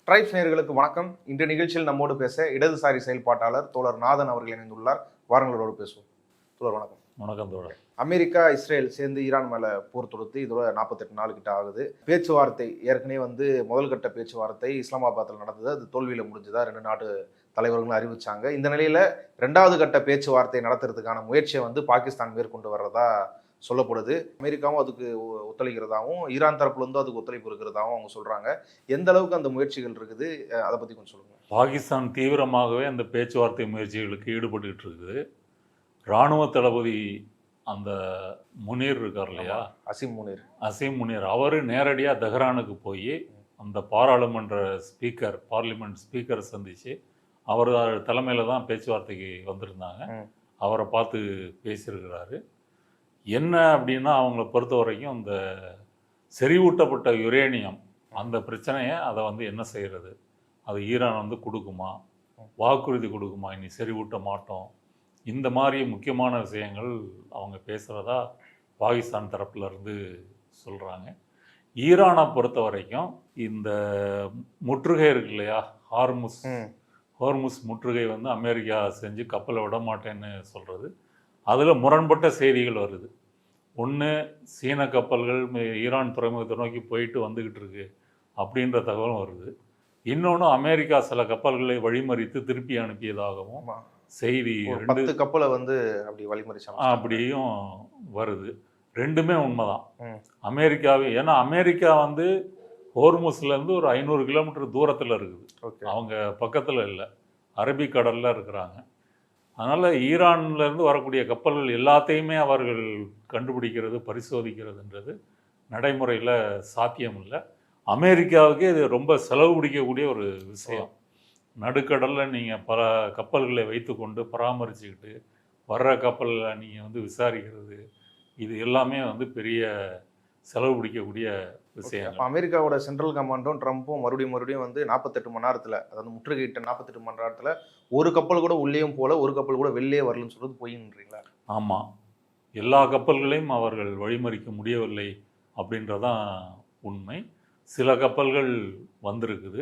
Tribes நேயர்களுக்கு வணக்கம். இன்றைய நிகழ்ச்சியில் நம்மோடு பேச இடதுசாரி செயல்பாட்டாளர் தோழர் நாதன் அவர்கள் இணைந்துள்ளார். வாரங்களோடு பேசுவோம். தோழர் வணக்கம். வணக்கம் தோழர். அமெரிக்கா இஸ்ரேல் சேர்ந்து ஈரான் மேலே போர் தொடுத்து இதோட 48 நாள் கிட்ட ஆகுது. பேச்சுவார்த்தை ஏற்கனவே முதல் கட்ட பேச்சுவார்த்தை இஸ்லாமாபாத்தில் நடந்தது. அது தோல்வியில் முடிஞ்சதா 2 நாட்டு தலைவர்களும் அறிவிச்சாங்க. இந்த நிலையில் 2வது கட்ட பேச்சுவார்த்தை நடத்துறதுக்கான முயற்சியை பாகிஸ்தான் மேற்கொண்டு வர்றதா சொல்லப்படுது. அமெரிக்காவும் அதுக்கு ஒத்துழைக்கிறதாகவும் ஈரான் தரப்புலேருந்து அதுக்கு ஒத்துழைப்பு இருக்கிறதாகவும் அவங்க சொல்கிறாங்க. எந்த அளவுக்கு அந்த முயற்சிகள் இருக்குது, அதை பற்றி கொஞ்சம் சொல்லுங்கள். பாகிஸ்தான் தீவிரமாகவே அந்த பேச்சுவார்த்தை முயற்சிகளுக்கு ஈடுபட்டு இருக்குது. இராணுவ தளபதி அந்த முனீர் இருக்கார் இல்லையா, அசீம் முனீர் அவர் நேரடியாக தெஹ்ரானுக்கு போய் அந்த பார்லிமெண்ட் ஸ்பீக்கரை சந்தித்து அவர் தலைமையில் தான் பேச்சுவார்த்தைக்கு வந்திருந்தாங்க. அவரை பார்த்து பேசியிருக்கிறாரு. என்ன அப்படின்னா அவங்கள பொறுத்த வரைக்கும் இந்த செறிவூட்டப்பட்ட யுரேனியம் அந்த பிரச்சனையை அதை என்ன செய்கிறது, அது ஈரான் கொடுக்குமா, வாக்குறுதி கொடுக்குமா, இனி செறிவூட்ட மாட்டோம், இந்த மாதிரி முக்கியமான விஷயங்கள் அவங்க பேசுகிறதா பாகிஸ்தான் தரப்புலேருந்து சொல்கிறாங்க. ஈரானை பொறுத்த வரைக்கும் இந்த முற்றுகை இருக்கு இல்லையா, ஹோர்முஸ் முற்றுகை அமெரிக்கா செஞ்சு கப்பலை விட மாட்டேன்னு சொல்கிறது. அதில் முரண்பட்ட செய்திகள் வருது. ஒன்று, சீன கப்பல்கள் ஈரான் துறைமுகத்தை நோக்கி போயிட்டு வந்துக்கிட்டு இருக்கு அப்படின்ற தகவலும் வருது. இன்னொன்று, அமெரிக்கா சில கப்பல்களை வழிமறித்து திருப்பி அனுப்பியதாகவும் செய்தி, 10 கப்பலை அப்படி வழிமறிச்சாங்க அப்படியும் வருது. ரெண்டுமே உண்மைதான். ஏன்னா அமெரிக்கா ஹோர்முஸ்லேருந்து ஒரு 500 கிலோமீட்டர் தூரத்தில் இருக்குது. அவங்க பக்கத்தில் இல்லை, அரபிக்கடலில் இருக்கிறாங்க. அதனால் ஈரான்லேருந்து வரக்கூடிய கப்பல்கள் எல்லாத்தையுமே அவர்கள் கண்டுபிடிக்கிறது, பரிசோதிக்கிறதுன்றது நடைமுறையில் சாத்தியம் இல்லை. அமெரிக்காவுக்கு இது ரொம்ப செலவு பிடிக்கக்கூடிய ஒரு விஷயம். நடுக்கடலில் நீங்கள் பல கப்பல்களை வைத்து கொண்டு பராமரிச்சுக்கிட்டு வர்ற கப்பலில் நீங்கள் விசாரிக்கிறது, இது எல்லாமே பெரிய செலவு பிடிக்கக்கூடிய விஷயம். அமெரிக்காவோட சென்ட்ரல் கமாண்டும் ட்ரம்ப்பும் மறுபடியும் 48 மணி நேரத்தில், அதாவது முற்றுகையிட்ட 48 மணி நேரத்தில் ஒரு கப்பல் கூட உள்ளேயும் போல, ஒரு கப்பல் கூட வெளியே வரலன்னு சொல்கிறது பொய்ன்றீங்களா? ஆமாம், எல்லா கப்பல்களையும் அவர்கள் வழிமறிக்க முடியவில்லை அப்படின்றதான் உண்மை. சில கப்பல்கள் வந்திருக்குது.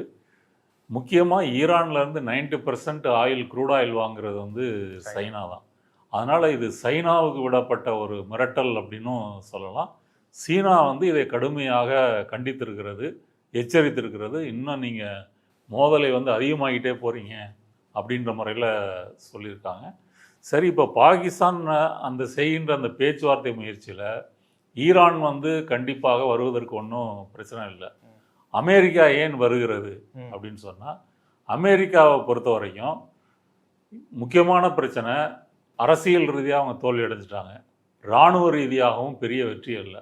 முக்கியமாக ஈரான்லேருந்து 90% ஆயில், க்ரூட் ஆயில் வாங்குறது சைனா தான். அதனால் இது சைனாவுக்கு விடப்பட்ட ஒரு மிரட்டல் அப்படின்னும் சொல்லலாம். சீனா இதை கடுமையாக கண்டித்திருக்கிறது, எச்சரித்திருக்கிறது. இன்னும் நீங்கள் மோதலை அதிகமாகிட்டே போகிறீங்க அப்படின்ற முறையில் சொல்லியிருக்காங்க. சரி, இப்போ பாகிஸ்தான் அந்த செய்கின்ற அந்த பேச்சுவார்த்தை முயற்சியில் ஈரான் கண்டிப்பாக வருவதற்கு ஒன்றும் பிரச்சனை இல்லை. அமெரிக்கா ஏன் வருகிறது அப்படின்னு சொன்னால், அமெரிக்காவை பொறுத்த வரைக்கும் முக்கியமான பிரச்சனை, அரசியல் ரீதியாக அவங்க தோல்வி அடைஞ்சிட்டாங்க. இராணுவ ரீதியாகவும் பெரிய வெற்றி இல்லை.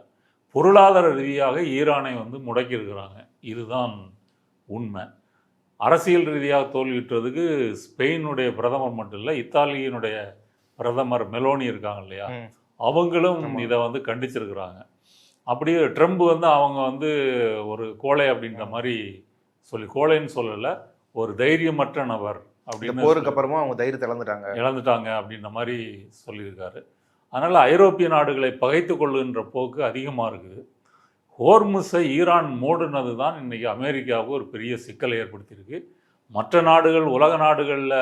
பொருளாதார ரீதியாக ஈரானை முடக்கியிருக்கிறாங்க. இதுதான் உண்மை. அரசியல் ரீதியாக தோல்வியுற்றதுக்கு ஸ்பெயினுடைய பிரதமர் மட்டும் இல்லை, இத்தாலியினுடைய பிரதமர் மெலோனி இருக்காங்க இல்லையா, அவங்களும் இதை கண்டிச்சிருக்கிறாங்க. அப்படியே ட்ரம்ப் அவங்க ஒரு கோழை அப்படின்ற மாதிரி கோழைன்னு சொல்லலை, ஒரு தைரியமற்ற நபர் அப்படின்னு, போருக்கு அப்புறமா அவங்க தைரியத்தை இழந்துட்டாங்க அப்படின்ற மாதிரி சொல்லியிருக்காரு. அதனால் ஐரோப்பிய நாடுகளை பகைத்து கொள்ளுகின்ற போக்கு அதிகமாக இருக்குது. ஹோர்முஸை ஈரான் மூடினது தான் இன்றைக்கி அமெரிக்காவுக்கு ஒரு பெரிய சிக்கலை ஏற்படுத்தியிருக்கு. மற்ற நாடுகள், உலக நாடுகளில்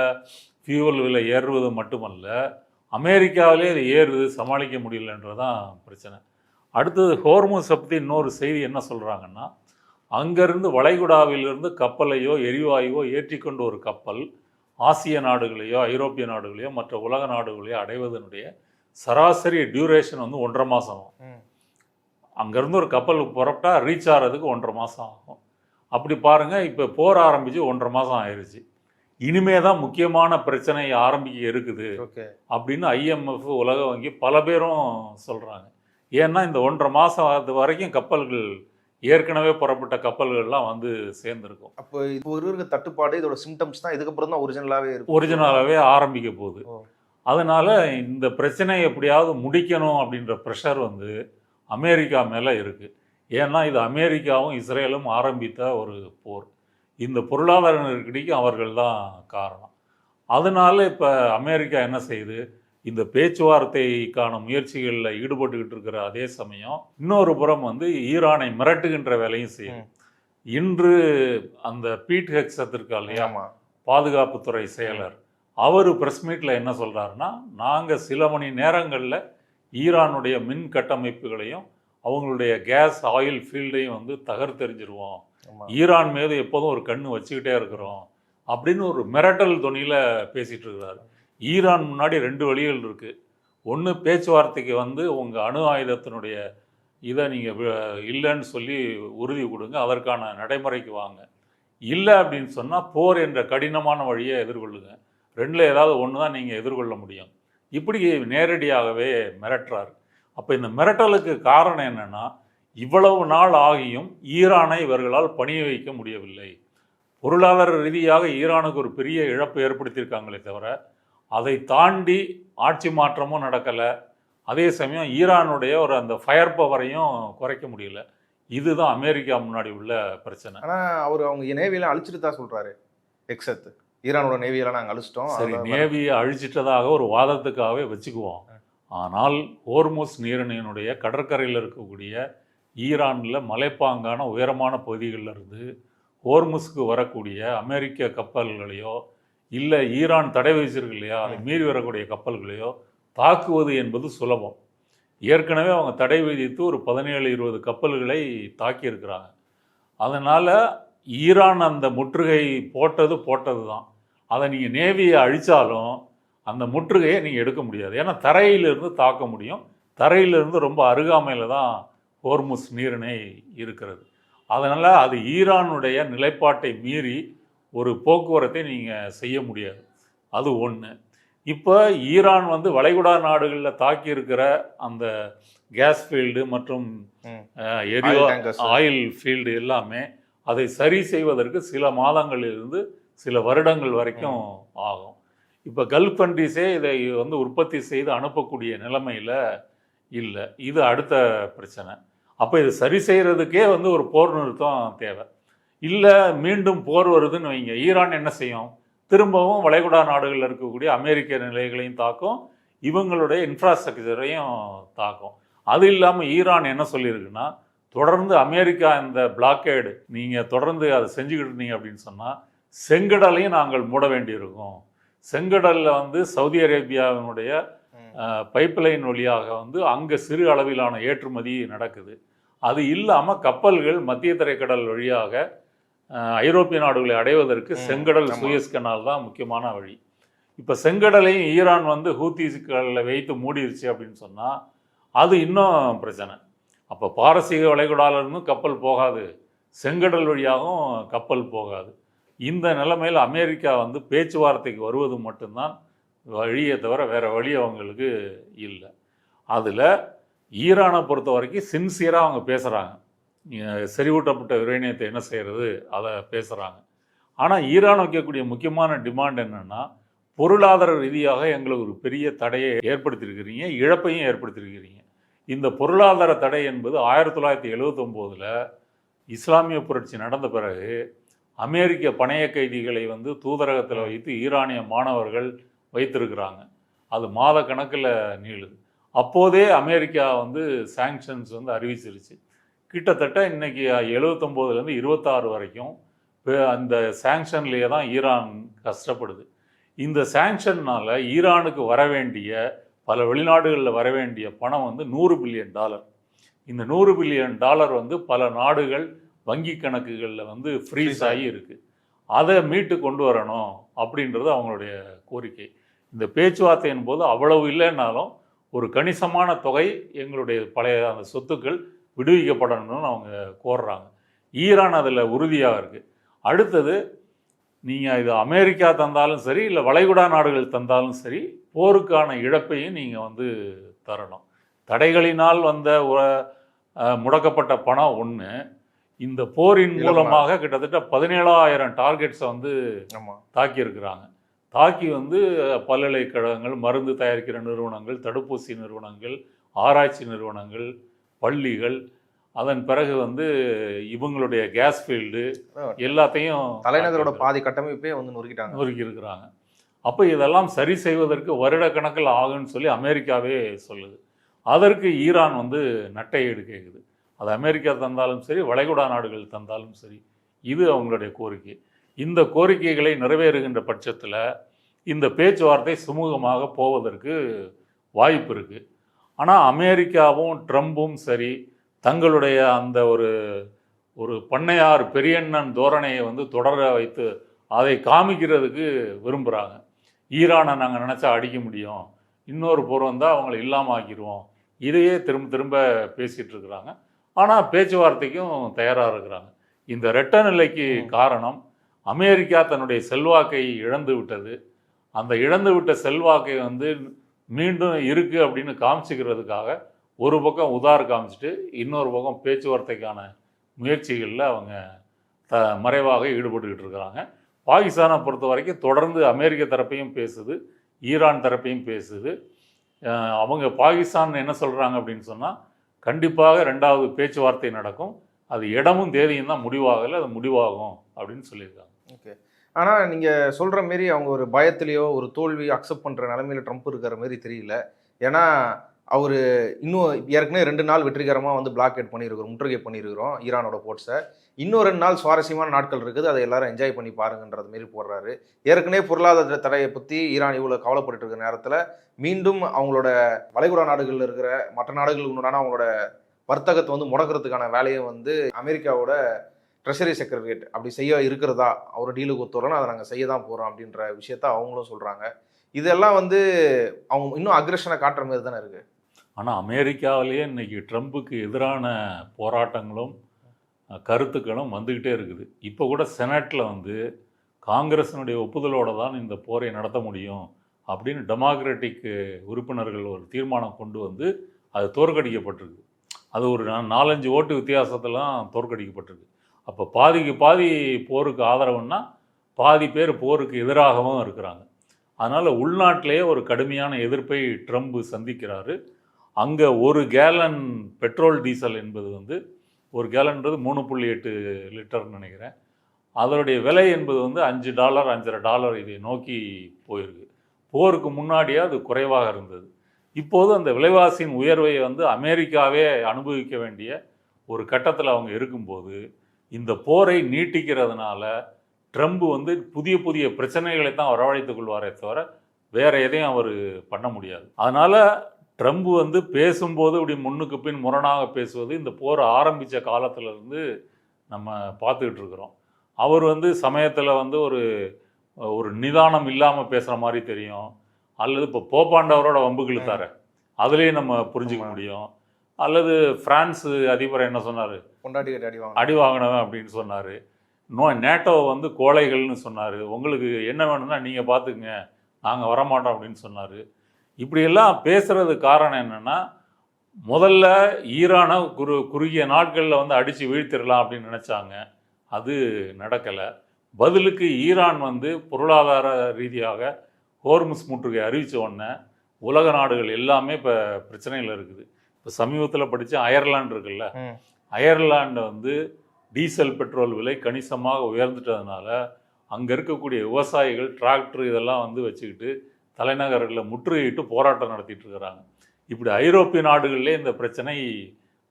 ஃபியூவல் விலை ஏறுவது மட்டுமல்ல, அமெரிக்காவிலே அது ஏறுது, சமாளிக்க முடியலன்றதான் பிரச்சனை. அடுத்தது ஹோர்முஸை பற்றி இன்னொரு செய்தி என்ன சொல்கிறாங்கன்னா, அங்கேருந்து வளைகுடாவிலிருந்து கப்பலையோ எரிவாயுவோ ஏற்றிக்கொண்டு ஒரு கப்பல் ஆசிய நாடுகளையோ ஐரோப்பிய நாடுகளையோ மற்ற உலக நாடுகளையோ அடைவதனுடைய சராசரி டியூரேஷன் 1.5 மாதம் ஆகும். அங்கேருந்து ஒரு கப்பல் புறப்பட்டா ரீச் ஆகிறதுக்கு 1.5 மாதம் ஆகும். அப்படி பாருங்கள், இப்போ போர் ஆரம்பித்து 1.5 மாதம் ஆயிடுச்சு. இனிமே தான் முக்கியமான பிரச்சனை ஆரம்பிக்க இருக்குது அப்படின்னு IMF, உலக வங்கி பல பேரும் சொல்கிறாங்க. ஏன்னா இந்த 1.5 மாதம் அது வரைக்கும் கப்பல்கள் ஏற்கனவே புறப்பட்ட கப்பல்கள்லாம் சேர்ந்துருக்கும். அப்போ இப்போ இருக்கிற தட்டுப்பாடு இதோட சிம்டம்ஸ் தான், இதுக்கப்புறம் தான் ஒரிஜினலாகவே ஆரம்பிக்க போகுது. அதனால் இந்த பிரச்சனையை எப்படியாவது முடிக்கணும் அப்படின்ற ப்ரெஷர் அமெரிக்கா மேலே இருக்குது. ஏன்னா இது அமெரிக்காவும் இஸ்ரேலும் ஆரம்பித்த ஒரு போர். இந்த பொருளாதார நெருக்கடிக்கு அவர்கள் தான் காரணம். அதனால இப்போ அமெரிக்கா என்ன செய்யுது, இந்த பேச்சுவார்த்தைக்கான முயற்சிகளில் ஈடுபட்டுக்கிட்டு இருக்கிற அதே சமயம் இன்னொரு புறம் ஈரானை மிரட்டுகின்ற வேலையும் செய்யும். இன்று அந்த பீட் ஹெக்ஸத் இருக்கா இல்லையா, ஆமா. பாதுகாப்புத்துறை செயலர், அவர் ப்ரெஸ் மீட்டில் என்ன சொல்கிறாருன்னா, நாங்கள் சில மணி நேரங்களில் ஈரானுடைய மின் கட்டமைப்புகளையும் அவங்களுடைய கேஸ் ஆயில் ஃபீல்டையும் வந்து தகர்த்தெறிஞ்சிருவோம், ஆமா. ஈரான் மீது எப்போதும் ஒரு கண்ணு வச்சுக்கிட்டே இருக்கிறோம் அப்படின்னு ஒரு மிரட்டல் துணியில் பேசிகிட்டு இருக்கிறாரு. ஈரான் முன்னாடி 2 வழிகள் இருக்குது. ஒன்று, பேச்சுவார்த்தைக்கு வந்து உங்கள் அணு ஆயுதத்தினுடைய இதை நீங்கள் இல்லைன்னு சொல்லி உறுதி கொடுங்க, அதற்கான நடைமுறைக்கு வாங்க. இல்லை அப்படின்னு சொன்னால் போர் என்ற கடினமான வழியை எதிர்கொள்ளுங்க. 2ல் ஏதாவது ஒன்று தான் நீங்கள் எதிர்கொள்ள முடியும். இப்படி நேரடியாகவே மிரட்டுறாரு. அப்போ இந்த மிரட்டலுக்கு காரணம் என்னென்னா, இவ்வளவு நாள் ஆகியும் ஈரானை இவர்களால் பணிய வைக்க முடியவில்லை. பொருளாதார ரீதியாக ஈரானுக்கு ஒரு பெரிய இழப்பு ஏற்படுத்தியிருக்காங்களே தவிர, அதை தாண்டி ஆட்சி மாற்றமும் நடக்கலை. அதே சமயம் ஈரானுடைய ஒரு அந்த ஃபயர் பவரையும் குறைக்க முடியல. இதுதான் அமெரிக்கா முன்னாடி உள்ள பிரச்சனை. ஆனால் அவங்க நேவியெல்லாம் அழிச்சிட்டு தான் சொல்கிறாரு ஹெக்ஸத். ஈரானோட நேவியெல்லாம் நாங்கள் அழிச்சிட்டோம். சரி, நேவியை அழிச்சிட்டதாக ஒரு வாதத்துக்காகவே வச்சுக்குவோம். ஆனால் ஹோர்முஸ் நீரிணையினுடைய கடற்கரையில் இருக்கக்கூடிய ஈரானில் மலைப்பாங்கான உயரமான பகுதிகளில் இருந்து ஹோர்முஸ்க்கு வரக்கூடிய அமெரிக்க கப்பல்களையோ இல்லை ஈரான் தடை விதிச்சிருக்கு இல்லையா, அதை மீறி வரக்கூடிய கப்பல்களையோ தாக்குவது என்பது சுலபம். ஏற்கனவே அவங்க தடை விதித்து ஒரு 17-20 கப்பல்களை தாக்கியிருக்கிறாங்க. அதனால் ஈரான் அந்த முற்றுகை போட்டது தான். அதை நீங்கள் நேவியை அழித்தாலும் அந்த முற்றுகையை நீங்கள் எடுக்க முடியாது. ஏன்னா தரையிலிருந்து தாக்க முடியும். தரையிலிருந்து ரொம்ப அருகாமையில் தான் ஹோர்முஸ் நீரிணை இருக்கிறது. அதனால் அது ஈரானுடைய நிலைப்பாட்டை மீறி ஒரு போக்குவரத்தை நீங்கள் செய்ய முடியாது. அது ஒன்று. இப்போ ஈரான் வந்து வளைகுடா நாடுகளில் தாக்கி இருக்கிற அந்த கேஸ் ஃபீல்டு மற்றும் ஆயில் ஃபீல்டு எல்லாமே அதை சரி செய்வதற்கு சில மாதங்களிலிருந்து சில வருடங்கள் வரைக்கும் ஆகும். இப்போ கல்ஃப் கண்ட்ரிஸே இதை வந்து உற்பத்தி செய்து அனுப்பக்கூடிய நிலைமையில் இல்லை. இது அடுத்த பிரச்சனை. அப்போ இது சரி செய்கிறதுக்கே வந்து ஒரு போர் நிறுத்தம் தேவை. இல்லை மீண்டும் போர் வருதுன்னு வைங்க, ஈரான் என்ன செய்யும்? திரும்பவும் வளைகுடா நாடுகளில் இருக்கக்கூடிய அமெரிக்க நிலைகளையும் தாக்கும், இவங்களுடைய இன்ஃப்ராஸ்ட்ரக்சரையும் தாக்கும். அது இல்லாமல் ஈரான் என்ன சொல்லியிருக்குன்னா, தொடர்ந்து அமெரிக்கா இந்த பிளாக்கேடு நீங்கள் தொடர்ந்து அதை செஞ்சுக்கிட்டு இருந்தீங்க அப்படின்னு சொன்னால் செங்கடலையும் நாங்கள் மூட வேண்டியிருக்கும். செங்கடலில் வந்து சவுதி அரேபியாவினுடைய பைப்லைன் வழியாக வந்து அங்கே சிறு அளவிலான ஏற்றுமதி நடக்குது. அது இல்லாமல் கப்பல்கள் மத்திய தரைக்கடல் வழியாக ஐரோப்பிய நாடுகளை அடைவதற்கு செங்கடல், சூயஸ் கனால் தான் முக்கியமான வழி. இப்போ செங்கடலையும் ஈரான் வந்து ஹூத்திகளில் வைத்து மூடிருச்சு அப்படின்னு சொன்னால் அது இன்னும் பிரச்சனை. அப்போ பாரசீக வளைகுடாவிலிருந்தும் கப்பல் போகாது, செங்கடல் வழியாகவும் கப்பல் போகாது. இந்த நிலைமையில் அமெரிக்கா வந்து பேச்சுவார்த்தைக்கு வருவது மட்டும்தான் வழியை தவிர வேறு வழி அவங்களுக்கு இல்லை. அதில் ஈரானை பொறுத்த வரைக்கும் சின்சியராக அவங்க பேசுகிறாங்க. செறிவூட்டப்பட்ட யுரேனியத்தை என்ன செய்கிறது அதை பேசுகிறாங்க. ஆனால் ஈரான் வைக்கக்கூடிய முக்கியமான டிமாண்ட் என்னென்னா, பொருளாதார ரீதியாக எங்களுக்கு ஒரு பெரிய தடையை ஏற்படுத்தியிருக்கிறீங்க, இழப்பையும் ஏற்படுத்தியிருக்கிறீங்க. இந்த பொருளாதார தடை என்பது 1979 இஸ்லாமிய புரட்சி நடந்த பிறகு அமெரிக்க பணைய கைதிகளை வந்து தூதரகத்தில் வைத்து ஈரானிய மாணவர்கள் வைத்திருக்கிறாங்க. அது மாத கணக்கில் நீளுது. அப்போதே அமெரிக்கா வந்து சாங்ஷன்ஸ் வந்து அறிவிச்சிருச்சு. கிட்டத்தட்ட இன்றைக்கி 79லேருந்து 26 வரைக்கும் அந்த சாங்ஷன்லேயே தான் ஈரான் கஷ்டப்படுது. இந்த சாங்ஷன்னால் ஈரானுக்கு வர வேண்டிய, பல வெளிநாடுகளில் வர வேண்டிய பணம் வந்து $100 பில்லியன். இந்த $100 பில்லியன் வந்து பல நாடுகள் வங்கி கணக்குகளில் வந்து ஃப்ரீஸ் ஆகி இருக்குது. அதை மீட்டு கொண்டு வரணும் அப்படின்றது அவங்களுடைய கோரிக்கை. இந்த பேச்சுவார்த்தையின் போது அவ்வளவு இல்லைன்னாலும் ஒரு கணிசமான தொகை எங்களுடைய பழைய அந்த சொத்துக்கள் விடுவிக்கப்படணும்னு அவங்க கோர்றாங்க. ஈரான் அதில் உறுதியாக இருக்குது. அடுத்தது, நீங்கள் இது அமெரிக்கா தந்தாலும் சரி, இல்லை வளைகுடா நாடுகள் தந்தாலும் சரி, போருக்கான இழப்பையும் நீங்கள் வந்து தரணும். தடைகளினால் வந்த முடக்கப்பட்ட பணம் ஒன்று, இந்த போரின் மூலமாக கிட்டத்தட்ட 17,000 டார்கெட்ஸை வந்து தாக்கியிருக்கிறாங்க. தாக்கி வந்து பல்கலைக்கழகங்கள், மருந்து தயாரிக்கிற நிறுவனங்கள், தடுப்பூசி நிறுவனங்கள், ஆராய்ச்சி நிறுவனங்கள், பள்ளிகள், அதன் பிறகு வந்து இவங்களுடைய கேஸ் ஃபீல்டு எல்லாத்தையும் தலைநகரோட பாதி கட்டமைப்பே வந்து நொறுக்கியிருக்கிறாங்க. அப்போ இதெல்லாம் சரி செய்வதற்கு வருட கணக்கில் ஆகுன்னு சொல்லி அமெரிக்காவே சொல்லுது. அதற்கு ஈரான் வந்து நட்டை ஈடு கேட்குது. அது அமெரிக்கா தந்தாலும் சரி, வளைகுடா நாடுகள் தந்தாலும் சரி. இது அவங்களுடைய கோரிக்கை. இந்த கோரிக்கைகளை நிறைவேறுகின்ற பட்சத்தில் இந்த பேச்சுவார்த்தை சுமூகமாக போவதற்கு வாய்ப்பு இருக்குது. ஆனால் அமெரிக்காவும் ட்ரம்பும் சரி தங்களுடைய அந்த ஒரு பண்ணையார் பெரியண்ணன் தோரணையை வந்து தொடர வைத்து அதை காமிக்கிறதுக்கு விரும்புகிறாங்க. ஈரானை நாங்கள் நினச்சா அடிக்க முடியும், இன்னொரு போர் வந்தால் அவங்கள இல்லாமல் ஆக்கிடுவோம், இதையே திரும்ப திரும்ப பேசிகிட்டு இருக்கிறாங்க. ஆனால் பேச்சுவார்த்தைக்கும் தயாராக இருக்கிறாங்க. இந்த ரெட்ட நிலைக்கு காரணம் அமெரிக்கா தன்னுடைய செல்வாக்கை இழந்து விட்டது. அந்த இழந்து விட்ட செல்வாக்கை வந்து மீண்டும் இருக்குது அப்படின்னு காமிச்சிக்கிறதுக்காக ஒரு பக்கம் உதார் காமிச்சிட்டு இன்னொரு பக்கம் பேச்சுவார்த்தைக்கான முயற்சிகளில் அவங்க மறைவாக ஈடுபட்டுக்கிட்டு இருக்கிறாங்க. பாகிஸ்தானை பொறுத்த வரைக்கும் தொடர்ந்து அமெரிக்க தரப்பையும் பேசுது, ஈரான் தரப்பையும் பேசுது. அவங்க பாகிஸ்தான் என்ன சொல்கிறாங்க அப்படின்னு சொன்னால், கண்டிப்பாக 2வது பேச்சுவார்த்தை நடக்கும், அது இடமும் தேதியும் தான் முடிவாகலை, அது முடிவாகும் அப்படின்னு சொல்லியிருக்காங்க. ஓகே. ஆனால் நீங்கள் சொல்கிற மாரி அவங்க ஒரு பயத்திலேயோ ஒரு தோல்வி அக்செப்ட் பண்ணுற நிலைமையில் ட்ரம்ப் இருக்கிற மாரி தெரியல. ஏன்னா அவர் இன்னும் ஏற்கனவே 2 நாள் வெற்றிகரமாக வந்து பிளாக்கெட் பண்ணியிருக்கிறோம், முற்றுகை பண்ணியிருக்கிறோம் ஈரானோட போர்ட்ஸை. இன்னும் 2 நாள் சுவாரஸ்யமான நாட்கள் இருக்குது, அதை எல்லாரும் என்ஜாய் பண்ணி பாருங்கன்றது மாரி போடுறாரு. ஏற்கனவே பொருளாதார தடையை பற்றி ஈரான் இவ்வளோ கவலைப்பட்டு இருக்கிற நேரத்தில் மீண்டும் அவங்களோட வளைகுடா நாடுகளில் இருக்கிற மற்ற நாடுகளுக்கு உண்டான அவங்களோட வர்த்தகத்தை வந்து முடக்கிறதுக்கான வேலையை வந்து அமெரிக்காவோட ட்ரெஷரி செக்ரட்டரியேட் அப்படி செய்ய இருக்கிறதா, அவர் டீலுக்கு ஒத்துறோன்னா அதை நாங்கள் செய்ய தான் போகிறோம் அப்படின்ற விஷயத்த அவங்களும் சொல்கிறாங்க. இதெல்லாம் வந்து அவங்க இன்னும் அக்ரெஷனை காட்டுற மாதிரி தானே இருக்குது. ஆனால் அமெரிக்காவிலேயே இன்றைக்கி ட்ரம்புக்கு எதிரான போராட்டங்களும் கருத்துக்களும் வந்துக்கிட்டே இருக்குது. இப்போ கூட செனட்டில் வந்து காங்கிரஸினுடைய ஒப்புதலோடு தான் இந்த போரை நடத்த முடியும் அப்படின்னு டெமோக்ராட்டிக் உறுப்பினர்கள் ஒரு தீர்மானம் கொண்டு வந்து அது தோற்கடிக்கப்பட்டிருக்கு. அது ஒரு 4-5 ஓட்டு வித்தியாசத்தெல்லாம் தோற்கடிக்கப்பட்டிருக்கு. அப்போ பாதிக்கு பாதி போருக்கு ஆதரவுன்னா பாதி பேர் போருக்கு எதிராகவும் இருக்கிறாங்க. அதனால் உள்நாட்டிலேயே ஒரு கடுமையான எதிர்ப்பை ட்ரம்ப் சந்திக்கிறாரு. அங்கே 1 கேலன் பெட்ரோல் டீசல் என்பது வந்து, 1 கேலன்றது 3.8 லிட்டர்னு நினைக்கிறேன், அதனுடைய விலை என்பது வந்து $5 $5.50 இதை நோக்கி போயிருக்கு. போருக்கு முன்னாடியே அது குறைவாக இருந்தது. இப்போது அந்த விலைவாசியின் உயர்வை வந்து அமெரிக்காவே அனுபவிக்க வேண்டிய ஒரு கட்டத்தில் அவங்க இருக்கும்போது இந்த போரை நீட்டிக்கிறதுனால ட்ரம்ப் வந்து புதிய புதிய பிரச்சனைகளை தான் வரவழைத்துக் கொள்வாரே தவிர வேற எதையும் அவர் பண்ண முடியாது. அதனால ட்ரம்ப் வந்து பேசும்போது இப்படி முன்னுக்கு பின் முரணாக பேசுவது இந்த போர் ஆரம்பித்த காலத்திலிருந்து நம்ம பார்த்துக்கிட்டு இருக்கிறோம். அவர் வந்து சமயத்தில் வந்து ஒரு நிதானம் இல்லாமல் பேசுகிற மாதிரி தெரியும், அல்லது இப்போ போப்பாண்டவரோட வம்புக்கு இழுத்தாரு அதுலேயும் நம்ம புரிஞ்சிக்க முடியும், அல்லது பிரான்ஸ் அதிபர் என்ன சொன்னார், அடி வாங்கினவன் அப்படின்னு சொன்னார், நேட்டோவை வந்து கோழைகள்னு சொன்னார், உங்களுக்கு என்ன வேணும்னா நீங்கள் பார்த்துக்குங்க நாங்கள் வரமாட்டோம் அப்படின்னு சொன்னார். இப்படியெல்லாம் பேசுகிறது காரணம் என்னென்னா, முதல்ல ஈரானை குறுகிய நாட்களில் வந்து அடித்து வீழ்த்திடலாம் அப்படின்னு நினச்சாங்க, அது நடக்கலை. பதிலுக்கு ஈரான் வந்து பொருளாதார ரீதியாக ஹோர்முஸ் முற்றுகை அறிவித்த உடனே உலக நாடுகள் எல்லாமே இப்போ பிரச்சனையில் இருக்குது. இப்போ சமீபத்தில் படித்த அயர்லாந்து இருக்குல்ல, அயர்லாண்டை வந்து டீசல் பெட்ரோல் விலை கணிசமாக உயர்ந்துட்டதுனால அங்கே இருக்கக்கூடிய விவசாயிகள் டிராக்டர் இதெல்லாம் வந்து வச்சுக்கிட்டு தலைநகரில் முற்றுகையிட்டு போராட்டம் நடத்திட்டு இருக்கிறாங்க. இப்படி ஐரோப்பிய நாடுகளிலே இந்த பிரச்சனை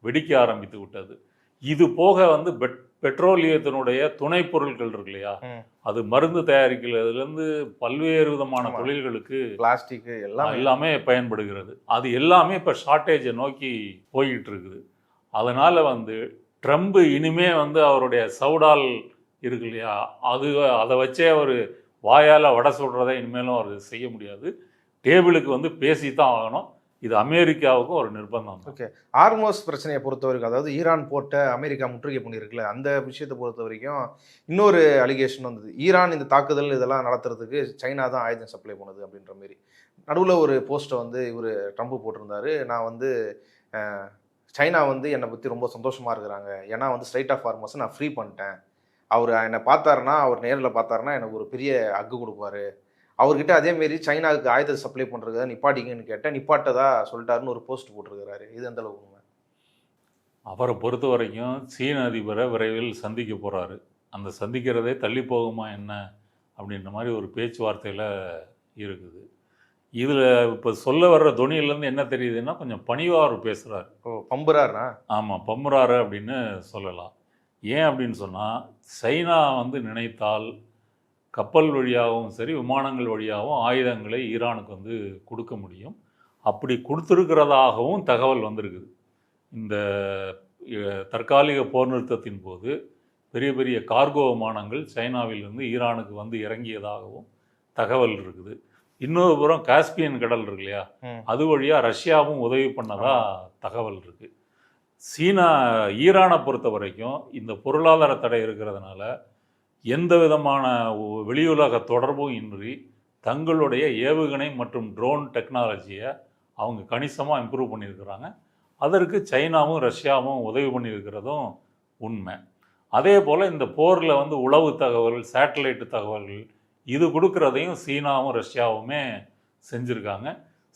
வெடிக்க ஆரம்பித்து விட்டது. இது போக வந்து பெட்ரோலியத்தினுடைய துணை பொருட்கள் இருக்கு இல்லையா, அது மருந்து தயாரிக்கிறதுலேருந்து பல்வேறு விதமான தொழில்களுக்கு பிளாஸ்டிக் எல்லாமே பயன்படுகிறது. அது எல்லாமே இப்போ ஷார்ட்டேஜை நோக்கி போய்கிட்டு இருக்குது. அதனால் வந்து ட்ரம்ப் இனிமே வந்து அவருடைய சவுடால் இருக்கு இல்லையா, அதை வச்சே அவர் வாயால் வடை சொல்கிறத இனிமேலும் அவர் செய்ய முடியாது. டேபிளுக்கு வந்து பேசி தான் ஆகணும். இது அமெரிக்காவுக்கும் ஒரு நிர்பந்தம். ஓகே. ஹார்மோஸ் பிரச்சனையை பொறுத்த வரைக்கும், அதாவது ஈரான் போட்ட அமெரிக்கா முற்றுகை பண்ணியிருக்குல்ல, அந்த விஷயத்தை பொறுத்த வரைக்கும் இன்னொரு அலிகேஷன் வந்தது. ஈரான் இந்த தாக்குதல் இதெல்லாம் நடத்துறதுக்கு சைனா தான் ஆயுதம் சப்ளை பண்ணுது அப்படின்ற மாரி நடுவில் ஒரு போஸ்ட்டை வந்து இவர் ட்ரம்ப் போட்டிருந்தாரு. நான் வந்து சைனா வந்து என்னை பற்றி ரொம்ப சந்தோஷமாக இருக்கிறாங்க, ஏன்னா வந்து ஸ்ட்ரைட் ஆஃப் ஹார்மோஸை நான் ஃப்ரீ பண்ணிட்டேன், அவர் என்னை பார்த்தாருன்னா, அவர் நேரில் பார்த்தாருன்னா எனக்கு ஒரு பெரிய அக்கு கொடுப்பாரு, அவர்கிட்ட அதேமாரி சைனாவுக்கு ஆயுதத்தை சப்ளை பண்ணுறத நிப்பாட்டிங்கன்னு கேட்டேன், நிப்பாட்டதா சொல்லிட்டாருன்னு ஒரு போஸ்ட் போட்டிருக்கிறாரு. இது எந்த அளவுக்கு உண்மை? அவரை பொறுத்த வரைக்கும் சீன அதிபரை விரைவில் சந்திக்க போகிறாரு. அந்த சந்திக்கிறதே தள்ளி போகுமா என்ன அப்படின்ற மாதிரி ஒரு பேச்சுவார்த்தையில் இருக்குது. இதில் இப்போ சொல்ல வர்ற துணியிலேருந்து என்ன தெரியுதுன்னா, கொஞ்சம் பணிவாக அவர் பேசுகிறார். பம்புறாருனா? ஆமாம், பம்புறாரு அப்படின்னு சொல்லலாம். ஏன் அப்படின்னு சொன்னால், சைனா வந்து நினைத்தால் கப்பல் வழியாகவும் சரி விமானங்கள் வழியாகவும் ஆயுதங்களை ஈரானுக்கு வந்து கொடுக்க முடியும். அப்படி கொடுத்துருக்கிறதாகவும் தகவல் வந்திருக்குது. இந்த தற்காலிக போர் நிறுத்தத்தின் போது பெரிய பெரிய கார்கோ விமானங்கள் சைனாவிலிருந்து ஈரானுக்கு வந்து இறங்கியதாகவும் தகவல் இருக்குது. இன்னொரு புறம் காஸ்பியன் கடல் இருக்கு இல்லையா, அது வழியாக ரஷ்யாவும் உதவி பண்ணதா தகவல் இருக்குது. ஈரானை பொறுத்த வரைக்கும் இந்த பொருளாதார தடை இருக்கிறதுனால எந்த விதமான வெளியுலக தொடர்பும் இன்றி தங்களுடைய ஏவுகணை மற்றும் ட்ரோன் டெக்னாலஜியை அவங்க கணிசமாக இம்ப்ரூவ் பண்ணியிருக்கிறாங்க. அதற்கு சைனாவும் ரஷ்யாவும் உதவி பண்ணியிருக்கிறதும் உண்மை. அதே போல் இந்த போரில் வந்து உளவு தகவல், சேட்டலைட்டு தகவல்கள் இது கொடுக்குறதையும் சீனாவும் ரஷ்யாவுமே செஞ்சுருக்காங்க.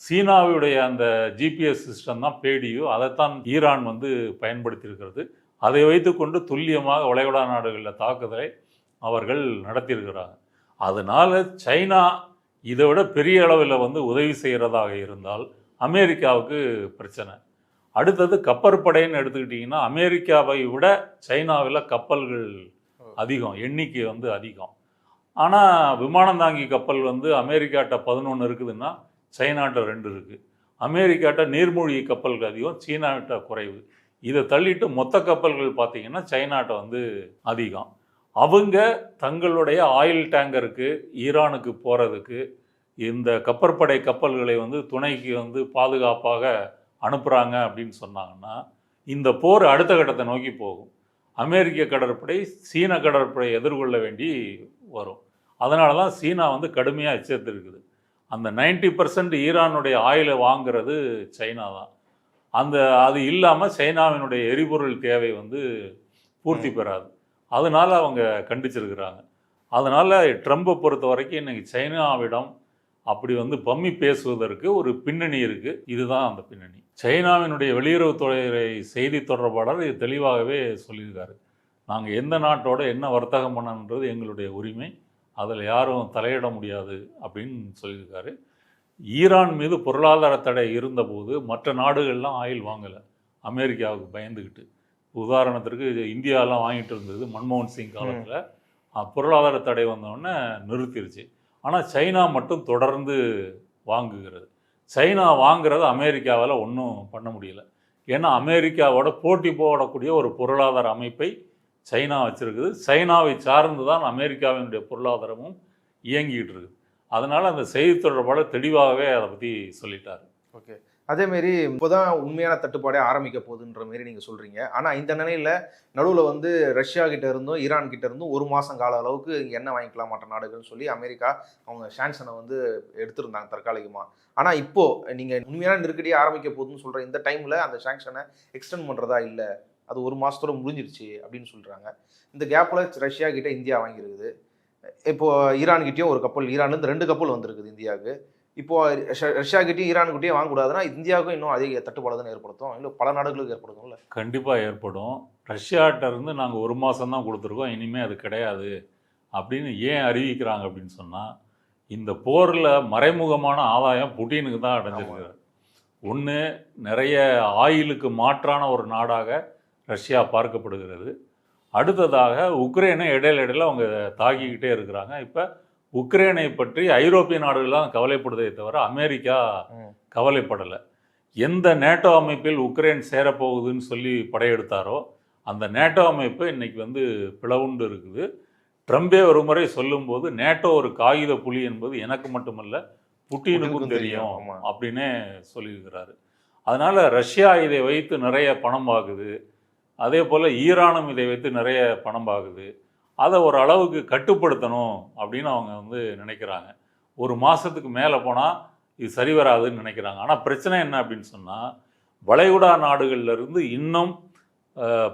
சீனாவுடைய அந்த ஜிபிஎஸ் சிஸ்டம் தான் பேடியோ, அதைத்தான் ஈரான் வந்து பயன்படுத்தியிருக்கிறது. அதை வைத்துக்கொண்டு துல்லியமாக வளைகுடா நாடுகளில் தாக்குதலை அவர்கள் நடத்தியிருக்கிறாங்க. அதனால் சைனா இதை விட பெரிய அளவில் வந்து உதவி செய்கிறதாக இருந்தால் அமெரிக்காவுக்கு பிரச்சனை. அடுத்தது கப்பற்படைன்னு எடுத்துக்கிட்டிங்கன்னா, அமெரிக்காவை விட சைனாவில் கப்பல்கள் அதிகம், எண்ணிக்கை வந்து அதிகம். ஆனால் விமானம் தாங்கி கப்பல் வந்து அமெரிக்காட்ட 11 இருக்குதுன்னா சைனாட்ட 2 இருக்குது. அமெரிக்காட்ட நீர்மூழ்கி கப்பல்கள் அதிகம், சீனாட்ட குறைவு. இதை தள்ளிட்டு மொத்த கப்பல்கள் பார்த்திங்கன்னா சைனாட்ட வந்து அதிகம். அவங்க தங்களுடைய ஆயில் டேங்கருக்கு ஈரானுக்கு போகிறதுக்கு இந்த கப்பற்படை கப்பல்களை வந்து துணைக்கு வந்து பாதுகாப்பாக அனுப்புகிறாங்க அப்படின்னு சொன்னாங்கன்னா இந்த போர் அடுத்த கட்டத்தை நோக்கி போகும். அமெரிக்க கடற்படை சீன கடற்படை எதிர்கொள்ள வேண்டி வரும். அதனால தான் சீனா வந்து கடுமையாக எச்சரித்திருக்குது. அந்த 90% ஈரானுடைய ஆயிலை வாங்கிறது சைனா தான். அது இல்லாமல் சைனாவினுடைய எரிபொருள் தேவை வந்து பூர்த்தி பெறாது. அதனால் அவங்க கண்டிச்சிருக்கிறாங்க. அதனால் ட்ரம்பை பொறுத்த வரைக்கும் இன்றைக்கி சைனாவிடம் அப்படி வந்து பம்மி பேசுவதற்கு ஒரு பின்னணி இருக்குது. இதுதான் அந்த பின்னணி. சைனாவினுடைய வெளியுறவுத்துறை செய்தி தொடர்பாளர் இது தெளிவாகவே சொல்லியிருக்காரு. நாங்கள் எந்த நாட்டோட என்ன வர்த்தகம் பண்ணணுன்றது எங்களுடைய உரிமை, அதில் யாரும் தலையிட முடியாது அப்படின்னு சொல்லியிருக்காரு. ஈரான் மீது பொருளாதார தடை இருந்தபோது மற்ற நாடுகள்லாம் ஆயில் வாங்கலை, அமெரிக்காவுக்கு பயந்துக்கிட்டு. உதாரணத்திற்கு இந்தியாலாம் வாங்கிட்டு இருந்தது மன்மோகன் சிங் காலத்தில். பொருளாதார தடை வந்தோடனே நிறுத்திடுச்சு. ஆனால் சைனா மட்டும் தொடர்ந்து வாங்குகிறது. சைனா வாங்குறது அமெரிக்காவால் ஒன்றும் பண்ண முடியல. ஏன்னா அமெரிக்காவோட போட்டி போடக்கூடிய ஒரு பொருளாதார அமைப்பை சைனா வச்சுருக்குது. சைனாவை சார்ந்து தான் அமெரிக்காவினுடைய பொருளாதாரமும் இயங்கிக்கிட்டு இருக்குது. அதனால் அந்த செய்தி தொடர்பாளர் தெளிவாகவே அதை பற்றி சொல்லிட்டார். ஓகே, அதேமாரி இப்போதான் உண்மையான தட்டுப்பாடே ஆரம்பிக்க போகுதுன்ற மாரி நீங்கள் சொல்கிறீங்க. ஆனால் இந்த நிலையில் நடுவில் வந்து ரஷ்யா கிட்ட இருந்தும் ஈரான் கிட்ட இருந்தும் 1 மாதம் கால அளவுக்கு இங்கே எண்ணெய் வாங்கிக்கலாம் மற்ற நாடுகள்னு சொல்லி அமெரிக்கா அவங்க சாங்ஷனை வந்து எடுத்திருந்தாங்க தற்காலிகமாக. ஆனால் இப்போது நீங்கள் உண்மையான நெருக்கடியே ஆரம்பிக்க போகுதுன்னு சொல்கிற இந்த டைமில் அந்த சாங்ஷனை எக்ஸ்டெண்ட் பண்ணுறதா இல்லை, அது 1 மாதத்தோட முடிஞ்சிருச்சு அப்படின்னு சொல்கிறாங்க. இந்த கேப்பில் ரஷ்யா கிட்ட இந்தியா வாங்கியிருக்குது. இப்போது ஈரான்கிட்டையும் ஒரு கப்பல், ஈரான்லேருந்து 2 கப்பல் வந்திருக்குது இந்தியாவுக்கு. இப்போது ரஷ்யாக்கிட்டையும் ஈரானுக்கிட்டையும் வாங்கக்கூடாதுன்னா இந்தியாவுக்கும் இன்னும் அதிக தட்டுப்பாடு தான் ஏற்படுத்தும், இல்லை பல நாடுகளுக்கு ஏற்படுத்தும்ல? கண்டிப்பாக ஏற்படும். ரஷ்யாட்ட இருந்து நாங்கள் 1 மாதம் தான் கொடுத்துருக்கோம், இனிமேல் அது கிடையாது அப்படின்னு ஏன் அறிவிக்கிறாங்க அப்படின்னு சொன்னால், இந்த போரில் மறைமுகமான ஆதாயம் புட்டினுக்கு தான் அடைஞ்சிருக்கிறார். ஒன்று, நிறைய ஆயிலுக்கு மாற்றான ஒரு நாடாக ரஷ்யா பார்க்கப்படுகிறது. அடுத்ததாக உக்ரைனை இடையில அவங்க தாக்கிக்கிட்டே இருக்கிறாங்க. இப்போ உக்ரைனை பற்றி ஐரோப்பிய நாடுகள்லாம் கவலைப்படுதே தவிர அமெரிக்கா கவலைப்படலை. எந்த நேட்டோ அமைப்பில் உக்ரைன் சேரப்போகுதுன்னு சொல்லி படையெடுத்தாரோ அந்த நேட்டோ அமைப்பு இன்னைக்கு வந்து பிளவுண்டு இருக்குது. ட்ரம்பே ஒரு முறை சொல்லும்போது நேட்டோ ஒரு காகித புலி என்பது எனக்கு மட்டுமல்ல புட்டினுக்கும் தெரியும் அப்படின்னே சொல்லியிருக்கிறாரு. அதனால் ரஷ்யா இதை வைத்து நிறைய பணம் ஆகுது, அதே போல் ஈரானும் இதை வைத்து நிறைய பணம் ஆகுது. அதை ஒரு அளவுக்கு கட்டுப்படுத்தணும் அப்படின்னு அவங்க வந்து நினைக்கிறாங்க. 1 மாதத்துக்கு மேலே போனால் இது சரி வராதுன்னு நினைக்கிறாங்க. ஆனால் பிரச்சனை என்ன அப்படின்னு சொன்னால், வளைகுடா நாடுகள்லேருந்து இன்னும்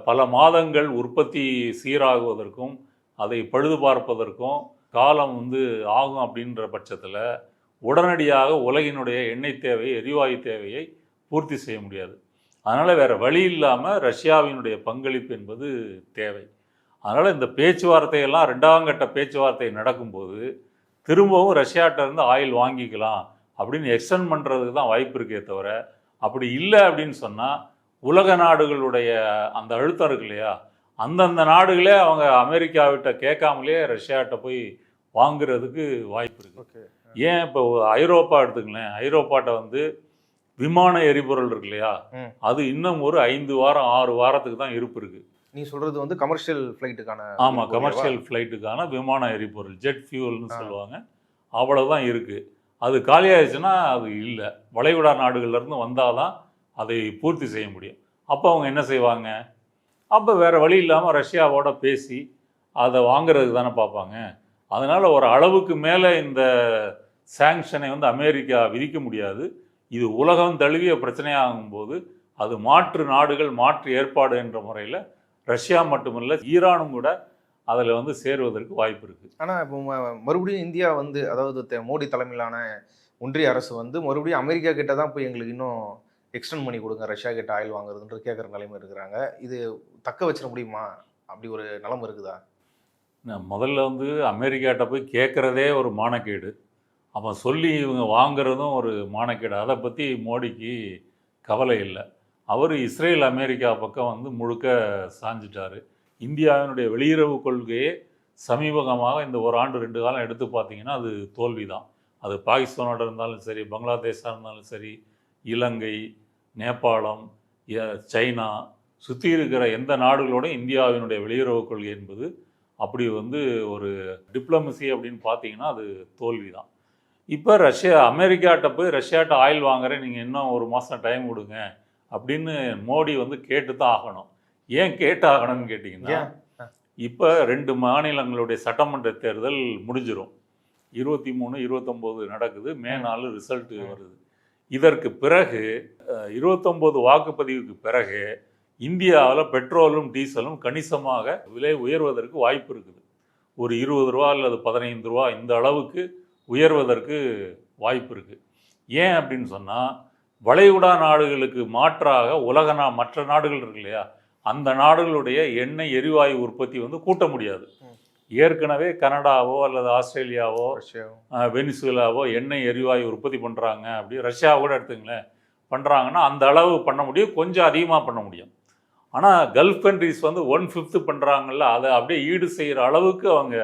பல மாதங்கள் உற்பத்தி சீராகுவதற்கும் அதை பழுது பார்ப்பதற்கும் காலம் வந்து ஆகும். அப்படின்ற பட்சத்தில் உடனடியாக உலகினுடைய எண்ணெய் தேவை, எரிவாயு தேவையை பூர்த்தி செய்ய முடியாது. அதனால் வேறு வழி இல்லாமல் ரஷ்யாவினுடைய பங்களிப்பு என்பது தேவை. அதனால் இந்த பேச்சுவார்த்தையெல்லாம் 2ஆம் கட்ட பேச்சுவார்த்தை நடக்கும்போது திரும்பவும் ரஷ்யாட்ட இருந்து ஆயில் வாங்கிக்கலாம் அப்படின்னு எக்ஸ்டெண்ட் பண்ணுறதுக்கு தான் வாய்ப்பு இருக்கே தவிர, அப்படி இல்லை அப்படின்னு சொன்னால் உலக நாடுகளுடைய அந்த அழுத்தம் இருக்கு இல்லையா, அந்தந்த நாடுகளே அவங்க அமெரிக்காவிட்ட கேட்காமலே ரஷ்யாட்ட போய் வாங்குறதுக்கு வாய்ப்பு இருக்குது. ஓகே. ஏன் இப்போ ஐரோப்பா எடுத்துங்களேன், ஐரோப்பாட்ட வந்து விமான எரிபொருள் இருக்கு இல்லையா, அது இன்னும் ஒரு 5 வாரம் 6 வாரத்துக்கு தான் இருப்பு இருக்குது. நீ சொல்றது வந்து கமர்ஷியல் ஃப்ளைட்டுக்கான? ஆமாம், கமர்ஷியல் ஃப்ளைட்டுக்கான விமான எரிபொருள், ஜெட் ஃபியூல்னு சொல்லுவாங்க, அவ்வளோதான் இருக்குது. அது காலியாகிடுச்சுன்னா அது இல்லை. வளைகுடா நாடுகள்லேருந்து வந்தால் தான் அதை பூர்த்தி செய்ய முடியும். அப்போ அவங்க என்ன செய்வாங்க? அப்போ வேறு வழி இல்லாமல் ரஷ்யாவோட பேசி அதை வாங்குறதுக்கு தானே பார்ப்பாங்க. அதனால் ஒரு அளவுக்கு மேலே இந்த சாங்ஷனை வந்து அமெரிக்கா விதிக்க முடியாது. இது உலகம் தழுவிய பிரச்சனையாகும்போது அது மாற்று நாடுகள் மாற்று ஏற்பாடு என்ற முறையில் ரஷ்யா மட்டுமல்ல ஈரானும் கூட அதில் வந்து சேருவதற்கு வாய்ப்பு இருக்குது. ஆனால் இப்போ மறுபடியும் இந்தியா வந்து, அதாவது மோடி தலைமையிலான ஒன்றிய அரசு வந்து மறுபடியும் அமெரிக்கா கிட்ட தான் போய் எங்களுக்கு இன்னும் எக்ஸ்டெண்ட் பண்ணி கொடுங்க, ரஷ்யா கிட்ட ஆயில் வாங்குறதுன்றது கேட்குற நிலைமை இருக்கிறாங்க. இது தக்க வச்சிட முடியுமா? அப்படி ஒரு நிலைமை இருக்குதா? முதல்ல வந்து அமெரிக்காட்ட போய் கேட்குறதே ஒரு மானக்கேடு, அவன் சொல்லி இவங்க வாங்குறதும் ஒரு மானக்கேடு. அதை பற்றி மோடிக்கு கவலை இல்லை. அவர் இஸ்ரேல் அமெரிக்கா பக்கம் வந்து முழுக்க சாஞ்சிட்டார். இந்தியாவினுடைய வெளியுறவு கொள்கையே சமீபகமாக இந்த ஒரு ஆண்டு 2 காலம் எடுத்து பார்த்தீங்கன்னா அது தோல்வி தான். அது பாகிஸ்தானோட இருந்தாலும் சரி, பங்களாதேஷாக இருந்தாலும் சரி, இலங்கை, நேபாளம், சைனா, சுற்றி இருக்கிற எந்த நாடுகளோடும் இந்தியாவினுடைய வெளியுறவு கொள்கை என்பது அப்படி வந்து ஒரு டிப்ளமசி அப்படின்னு பார்த்தீங்கன்னா அது தோல்வி தான். இப்போ அமெரிக்காட்ட போய் ரஷ்யாட்ட ஆயில் வாங்குறேன், நீங்கள் இன்னும் 1 மாதம் டைம் கொடுங்க அப்படின்னு மோடி வந்து கேட்டு தான் ஆகணும். ஏன் கேட்டு ஆகணும்னு கேட்டிங்கன்னா, இப்போ 2 மாநிலங்களுடைய சட்டமன்ற தேர்தல் முடிஞ்சிடும். 23, 29 நடக்குது. மே 4 ரிசல்ட்டு வருது. இதற்கு பிறகு 29 வாக்குப்பதிவுக்கு பிறகு இந்தியாவில் பெட்ரோலும் டீசலும் கணிசமாக விலை உயர்வதற்கு வாய்ப்பு இருக்குது. ஒரு 20 ரூபா அல்லது 15 ரூபா இந்த அளவுக்கு உயர்வதற்கு வாய்ப்பு இருக்குது. ஏன் அப்படின்னு சொன்னால், வளைகுடா நாடுகளுக்கு மாற்றாக மற்ற நாடுகள் இருக்கு இல்லையா, அந்த நாடுகளுடைய எண்ணெய் எரிவாயு உற்பத்தி வந்து கூட்ட முடியாது. ஏற்கனவே கனடாவோ அல்லது ஆஸ்திரேலியாவோ வெனிசுலாவோ எண்ணெய் எரிவாயு உற்பத்தி பண்ணுறாங்க. அப்படி ரஷ்யாவை கூட எடுத்துங்களேன், பண்ணுறாங்கன்னா அந்த அளவு பண்ண முடியும், கொஞ்சம் அதிகமாக பண்ண முடியும். ஆனால் கல்ஃப் கண்ட்ரிஸ் வந்து 1/5 பண்ணுறாங்கல்ல, அதை அப்படியே ஈடு செய்கிற அளவுக்கு அவங்க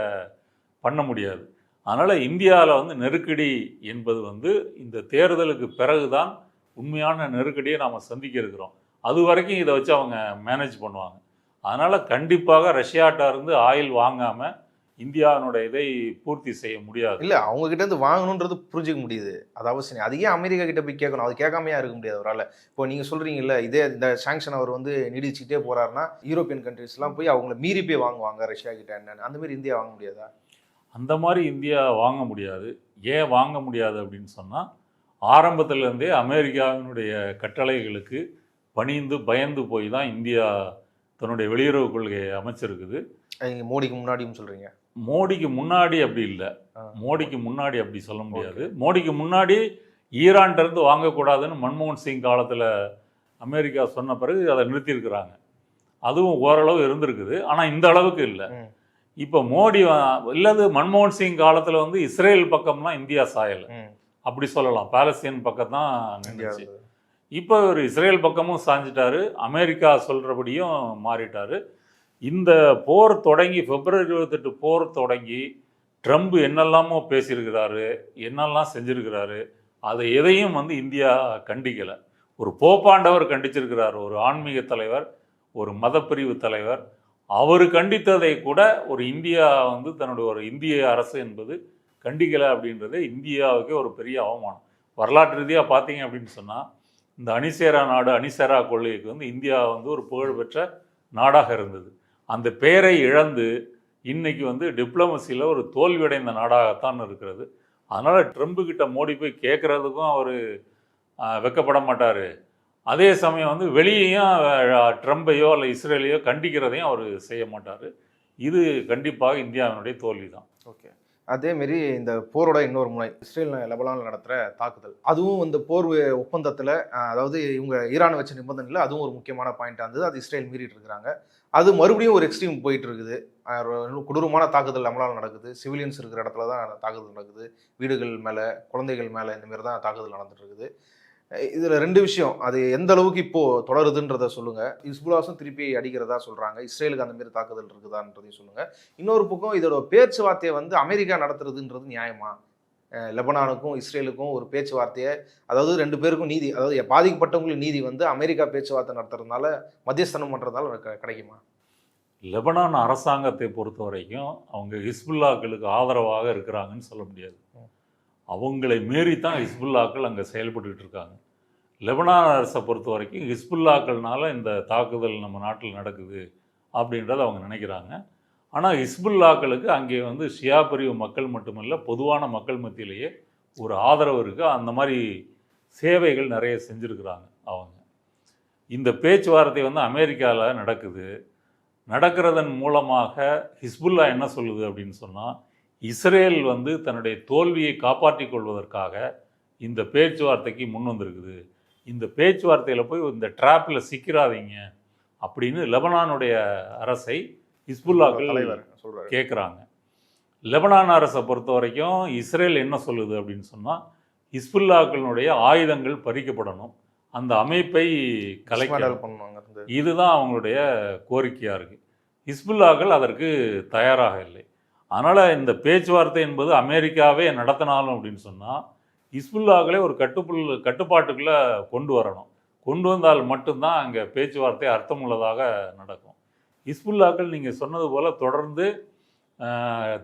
பண்ண முடியாது. அதனால் இந்தியாவில் வந்து நெருக்கடி என்பது வந்து இந்த தேர்தலுக்கு பிறகு தான் உண்மையான நெருக்கடியை நாம் சந்திக்க இருக்கிறோம். அது வரைக்கும் இதை வச்சு அவங்க மேனேஜ் பண்ணுவாங்க. அதனால் கண்டிப்பாக ரஷ்யாட்ட இருந்து ஆயில் வாங்காமல் இந்தியாவினுடைய இதை பூர்த்தி செய்ய முடியாது. இல்லை, அவங்க கிட்ட இருந்து வாங்கணுன்றது புரிஞ்சிக்க முடியுது, அது அவசியம். அது ஏன் அமெரிக்கா கிட்ட போய் கேட்கணும்? அது கேட்காமையா இருக்க முடியாது அவரால். இப்போ நீங்கள் சொல்கிறீங்கல்ல, இந்த சாங்ஷன் அவர் வந்து நீடிச்சுக்கிட்டே போகிறாருன்னா யூரோப்பியன் கண்ட்ரிஸ்லாம் போய் அவங்கள மீறி போய் வாங்குவாங்க ரஷ்யா கிட்ட. என்னன்னு அந்த மாதிரி இந்தியா வாங்க முடியாதா? அந்த மாதிரி இந்தியா வாங்க முடியாது. ஏன் வாங்க முடியாது அப்படின்னு சொன்னால், ஆரம்பத்திலேருந்தே அமெரிக்காவினுடைய கட்டளைகளுக்கு பணிந்து பயந்து போய் தான் இந்தியா தன்னுடைய வெளியுறவு கொள்கையை அமைச்சிருக்குது. மோடிக்கு முன்னாடியும் சொல்கிறீங்க? மோடிக்கு முன்னாடி அப்படி இல்லை. மோடிக்கு முன்னாடி அப்படி சொல்ல முடியாது. மோடிக்கு முன்னாடி ஈரான்கிட்டருந்து வாங்கக்கூடாதுன்னு மன்மோகன் சிங் காலத்தில் அமெரிக்கா சொன்ன பிறகு அதை நிறுத்தியிருக்கிறாங்க. அதுவும் ஓரளவு இருந்திருக்குது, ஆனால் இந்த அளவுக்கு இல்லை. இப்போ மோடி இல்லது மன்மோகன் சிங் காலத்தில் வந்து இஸ்ரேல் பக்கம்லாம் இந்தியா சாயலை, அப்படி சொல்லலாம். பாலஸ்தீன் பக்கம் தான் நின்றுச்சு. இப்போ ஒரு இஸ்ரேல் பக்கமும் சாஞ்சிட்டாரு, அமெரிக்கா சொல்கிறபடியும் மாறிட்டார். இந்த போர் தொடங்கி February 28 போர் தொடங்கி ட்ரம்ப் என்னெல்லாமோ பேசியிருக்கிறாரு, என்னெல்லாம் செஞ்சுருக்கிறாரு, அதை எதையும் வந்து இந்தியா கண்டிக்கலை. ஒரு போப்பாண்டவர் கண்டிச்சிருக்கிறார், ஒரு ஆன்மீக தலைவர், ஒரு மதப்பிரிவு தலைவர். அவர் கண்டித்ததை கூட ஒரு இந்தியா வந்து தன்னுடைய ஒரு இந்திய அரசு என்பது கண்டிக்கலை அப்படின்றது இந்தியாவுக்கே ஒரு பெரிய அவமானம். வரலாற்று ரீதியாக பார்த்தீங்க அப்படின்னு சொன்னால், இந்த அணிசேரா நாடு அணிசேரா கொள்கைக்கு வந்து இந்தியா வந்து ஒரு புகழ்பெற்ற நாடாக இருந்தது. அந்த பெயரை இழந்து இன்னைக்கு வந்து டிப்ளமசியில் ஒரு தோல்வியடைந்த நாடாகத்தான் இருக்கிறது. அதனால் ட்ரம்ப்புக்கிட்ட மோடி போய் கேட்குறதுக்கும் அவர் வெக்கப்பட மாட்டார். அதே சமயம் வந்து வெளியேயும் ட்ரம்பையோ இல்லை இஸ்ரேலையோ கண்டிக்கிறதையும் அவர் செய்ய மாட்டார். இது கண்டிப்பாக இந்தியாவினுடைய தோல்வி தான். ஓகே. அதேமாரி இந்த போரோட இன்னொரு முனை இஸ்ரேல் லெபனானில் நடத்துகிற தாக்குதல், அதுவும் இந்த போர் ஒப்பந்தத்தில், அதாவது இவங்க ஈரானை வச்ச நிபந்தனையில் அதுவும் ஒரு முக்கியமான பாயிண்டாக இருந்தது. அது இஸ்ரேல் மீறிட்டு இருக்கிறாங்க. அது மறுபடியும் ஒரு எக்ஸ்ட்ரீம் போயிட்டு இருக்குது. கொடூரமான தாக்குதல் லெபனானில் நடக்குது. சிவிலியன்ஸ் இருக்கிற இடத்துல தான் தாக்குதல் நடக்குது. வீடுகள் மேலே, குழந்தைகள் மேலே, இந்தமாரி தான் தாக்குதல் நடந்துட்டு இருக்குது. இதுல 2 விஷயம். அது எந்த அளவுக்கு இப்போ தொடருதுன்றத சொல்லுங்க. ஹிஸ்புல்லாஸும் திருப்பி அடிக்கிறதா சொல்றாங்க. இஸ்ரேலுக்கு அந்த மாரி தாக்குதல் இருக்குதான்றதையும் சொல்லுங்க. இன்னொரு பக்கம் இதோட பேச்சுவார்த்தைய வந்து அமெரிக்கா நடத்துறதுன்றது நியாயமா? லெபனானுக்கும், இஸ்ரேலுக்கும் ஒரு பேச்சுவார்த்தைய, அதாவது 2 பேருக்கும் நீதி, அதாவது பாதிக்கப்பட்டவங்களுக்கு நீதி வந்து அமெரிக்கா பேச்சுவார்த்தை நடத்துறதுனால, மத்தியஸ்தம் பண்றதுனால கிடைக்குமா? லெபனான் அரசாங்கத்தை பொறுத்த வரைக்கும் அவங்க ஹிஸ்புல்லாக்களுக்கு ஆதரவாக இருக்கிறாங்கன்னு சொல்ல முடியாது. அவங்களை மீறி தான் ஹிஸ்புல்லாக்கள் அங்கே செயல்பட்டுக்கிட்டு இருக்காங்க. லெபனான் அரசை பொறுத்த வரைக்கும் ஹிஸ்புல்லாக்கள்னால இந்த தாக்குதல் நம்ம நாட்டில் நடக்குது அப்படின்றத அவங்க நினைக்கிறாங்க. ஆனால் ஹிஸ்புல்லாக்களுக்கு அங்கே வந்து ஷியா பிரிவு மக்கள் மட்டுமல்ல, பொதுவான மக்கள் மத்தியிலேயே ஒரு ஆதரவு இருக்குது. அந்த மாதிரி சேவைகள் நிறைய செஞ்சுருக்கிறாங்க அவங்க. இந்த பேச்சுவார்த்தை வந்து அமெரிக்காவில் நடக்குது. நடக்கிறதன் மூலமாக ஹிஸ்புல்லா என்ன சொல்லுது அப்படின்னு சொன்னால், இஸ்ரேல் வந்து தன்னுடைய தோல்வியை காப்பாற்றிக் கொள்வதற்காக இந்த பேச்சுவார்த்தைக்கு முன் வந்திருக்குது. இந்த பேச்சுவார்த்தையில் போய் இந்த ட்ராப்பில் சிக்கிறாதீங்க அப்படின்னு லெபனானுடைய அரசை ஹிஸ்புல்லாக்கள் கேட்குறாங்க. லெபனான் அரசை பொறுத்த வரைக்கும் இஸ்ரேல் என்ன சொல்லுது அப்படின்னு சொன்னால், ஹிஸ்புல்லாக்களுடைய ஆயுதங்கள் பறிக்கப்படணும், அந்த அமைப்பை கலைக்கணும், இதுதான் அவங்களுடைய கோரிக்கையாக இருக்குது. ஹிஸ்புல்லாக்கள் அதற்கு தயாராக இல்லை. அதனால் இந்த பேச்சுவார்த்தை என்பது அமெரிக்காவே நடத்தினாலும் அப்படின்னு சொன்னால், ஹிஸ்புல்லாக்களே ஒரு கட்டுப்பாட்டுக்குள்ளே கொண்டு வரணும். கொண்டு வந்தால் மட்டும்தான் அங்கே பேச்சுவார்த்தை அர்த்தமுள்ளதாக நடக்கும். ஹிஸ்புல்லாக்கள் நீங்கள் சொன்னது போல் தொடர்ந்து